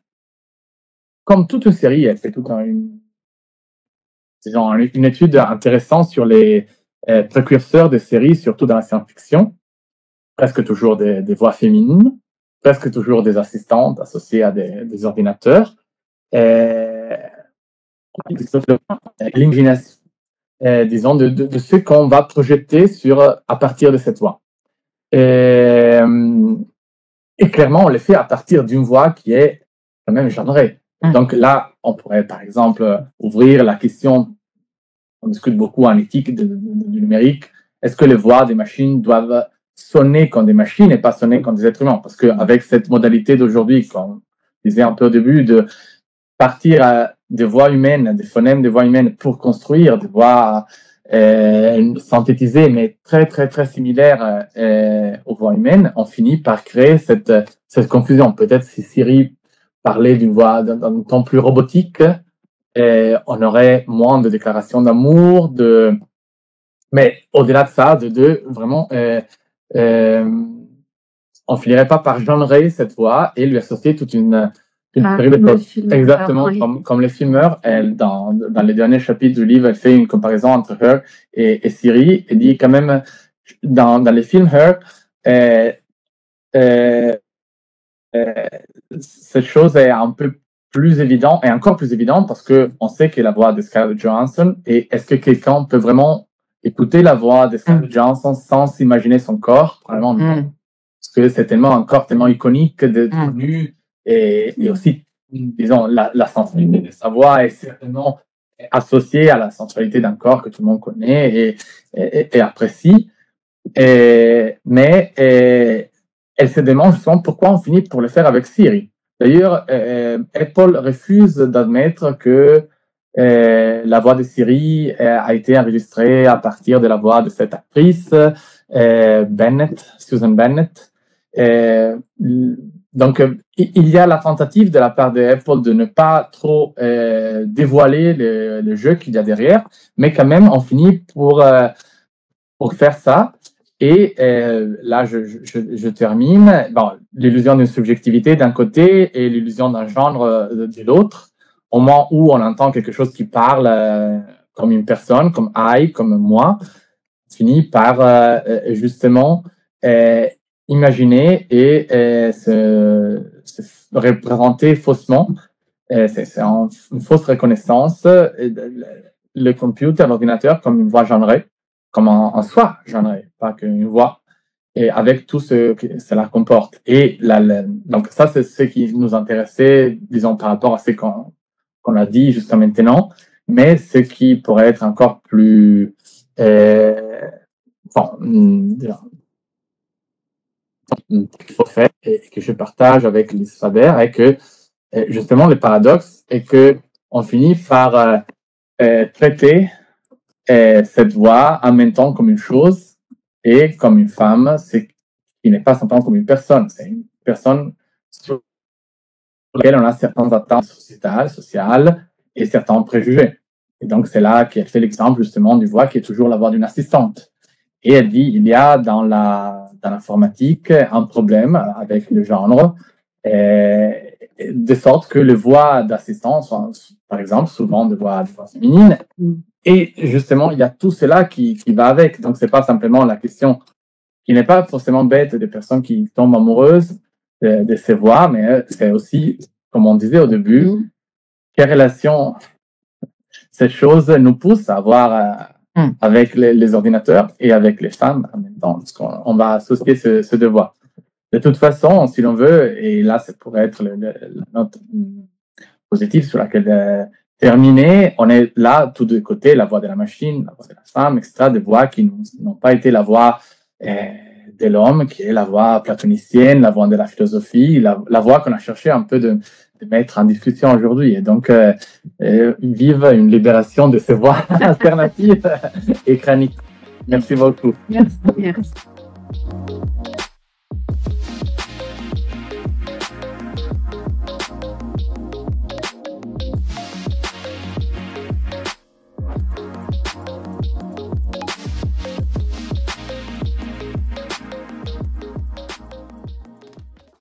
comme toute une série, elle fait toute une étude intéressante sur les précurseurs de séries, surtout dans la science-fiction, presque toujours des voix féminines, presque toujours des assistantes associées à des ordinateurs. L'imagination, disons, de ce qu'on va projeter à partir de cette voix. Et clairement, on le fait à partir d'une voix qui est quand même genrée. Donc là, on pourrait, par exemple, ouvrir la question, on discute beaucoup en éthique du numérique, est-ce que les voix des machines doivent sonner comme des machines et pas sonner comme des êtres humains? Parce qu'avec cette modalité d'aujourd'hui, comme je disais un peu au début, de partir des voix humaines, des phonèmes de voix humaines pour construire des voix synthétisées, mais très, très, très similaires aux voix humaines, on finit par créer cette confusion. Peut-être si Siri parlait d'une voix d'un ton plus robotique, on aurait moins de déclarations d'amour, mais au-delà de ça, vraiment, on finirait pas par genrer cette voix et lui associer toute une série de choses. Exactement, oui. Comme les filmeurs, dans les derniers chapitres du livre, elle fait une comparaison entre Her et Siri et dit quand même, dans les films Her, cette chose est un peu plus évidente, et encore plus évidente, parce qu'on sait que la voix de Scarlett Johansson, et est-ce que quelqu'un peut vraiment écouter la voix de Scarlett Johansson sans s'imaginer son corps? Probablement non. Parce que c'est tellement un corps tellement iconique, connu, et aussi, disons, la sensualité de sa voix est certainement associée à la sensualité d'un corps que tout le monde connaît et apprécie. Mais elle se demande justement pourquoi on finit pour le faire avec Siri. D'ailleurs, Apple refuse d'admettre que la voix de Siri a été enregistrée à partir de la voix de cette actrice, Susan Bennett. Donc, il y a la tentative de la part de Apple de ne pas trop dévoiler le jeu qu'il y a derrière, mais quand même, on finit pour faire ça. Et là, je termine. Bon, l'illusion d'une subjectivité d'un côté et l'illusion d'un genre de l'autre. Au moment où on entend quelque chose qui parle comme une personne, comme I, comme moi, finit par justement imaginer et se représenter faussement. C'est une fausse reconnaissance. Le computer, l'ordinateur, comme une voix genrée, comme en soi genrée, pas qu'une voix, et avec tout ce que cela comporte. Et donc ça, c'est ce qui nous intéressait, disons, par rapport à ce qu'on a dit jusqu'à maintenant, mais ce qui pourrait être encore plus qu'il faut faire et que je partage avec Liz Faber est que justement le paradoxe est que on finit par traiter cette voix en même temps comme une chose et comme une femme, c'est qui n'est pas simplement comme une personne, c'est une personne sur laquelle on a certaines attentes sociales et certains préjugés. Et donc c'est là qu'elle fait l'exemple justement du voix qui est toujours la voix d'une assistante. Et elle dit, il y a dans l'informatique un problème avec le genre, de sorte que les voix d'assistants sont, par exemple, souvent des voix féminines. Et justement, il y a tout cela qui va avec. Donc, c'est pas simplement la question qui n'est pas forcément bête des personnes qui tombent amoureuses de ces voix, mais c'est aussi, comme on disait au début, quelle relation cette chose nous pousse à avoir avec les ordinateurs et avec les femmes en même temps, parce qu'on va associer ce devoir. De toute façon, si l'on veut, et là, ça pourrait être la note positive sur laquelle terminer, on est là, tout de côté, la voix de la machine, la voix de la femme, etc., des voix qui n'ont pas été la voix de l'homme, qui est la voix platonicienne, la voix de la philosophie, la voix qu'on a cherché un peu de mettre en discussion aujourd'hui. Et donc, vive une libération de ces voix alternatives et crâniques. Merci beaucoup. Merci.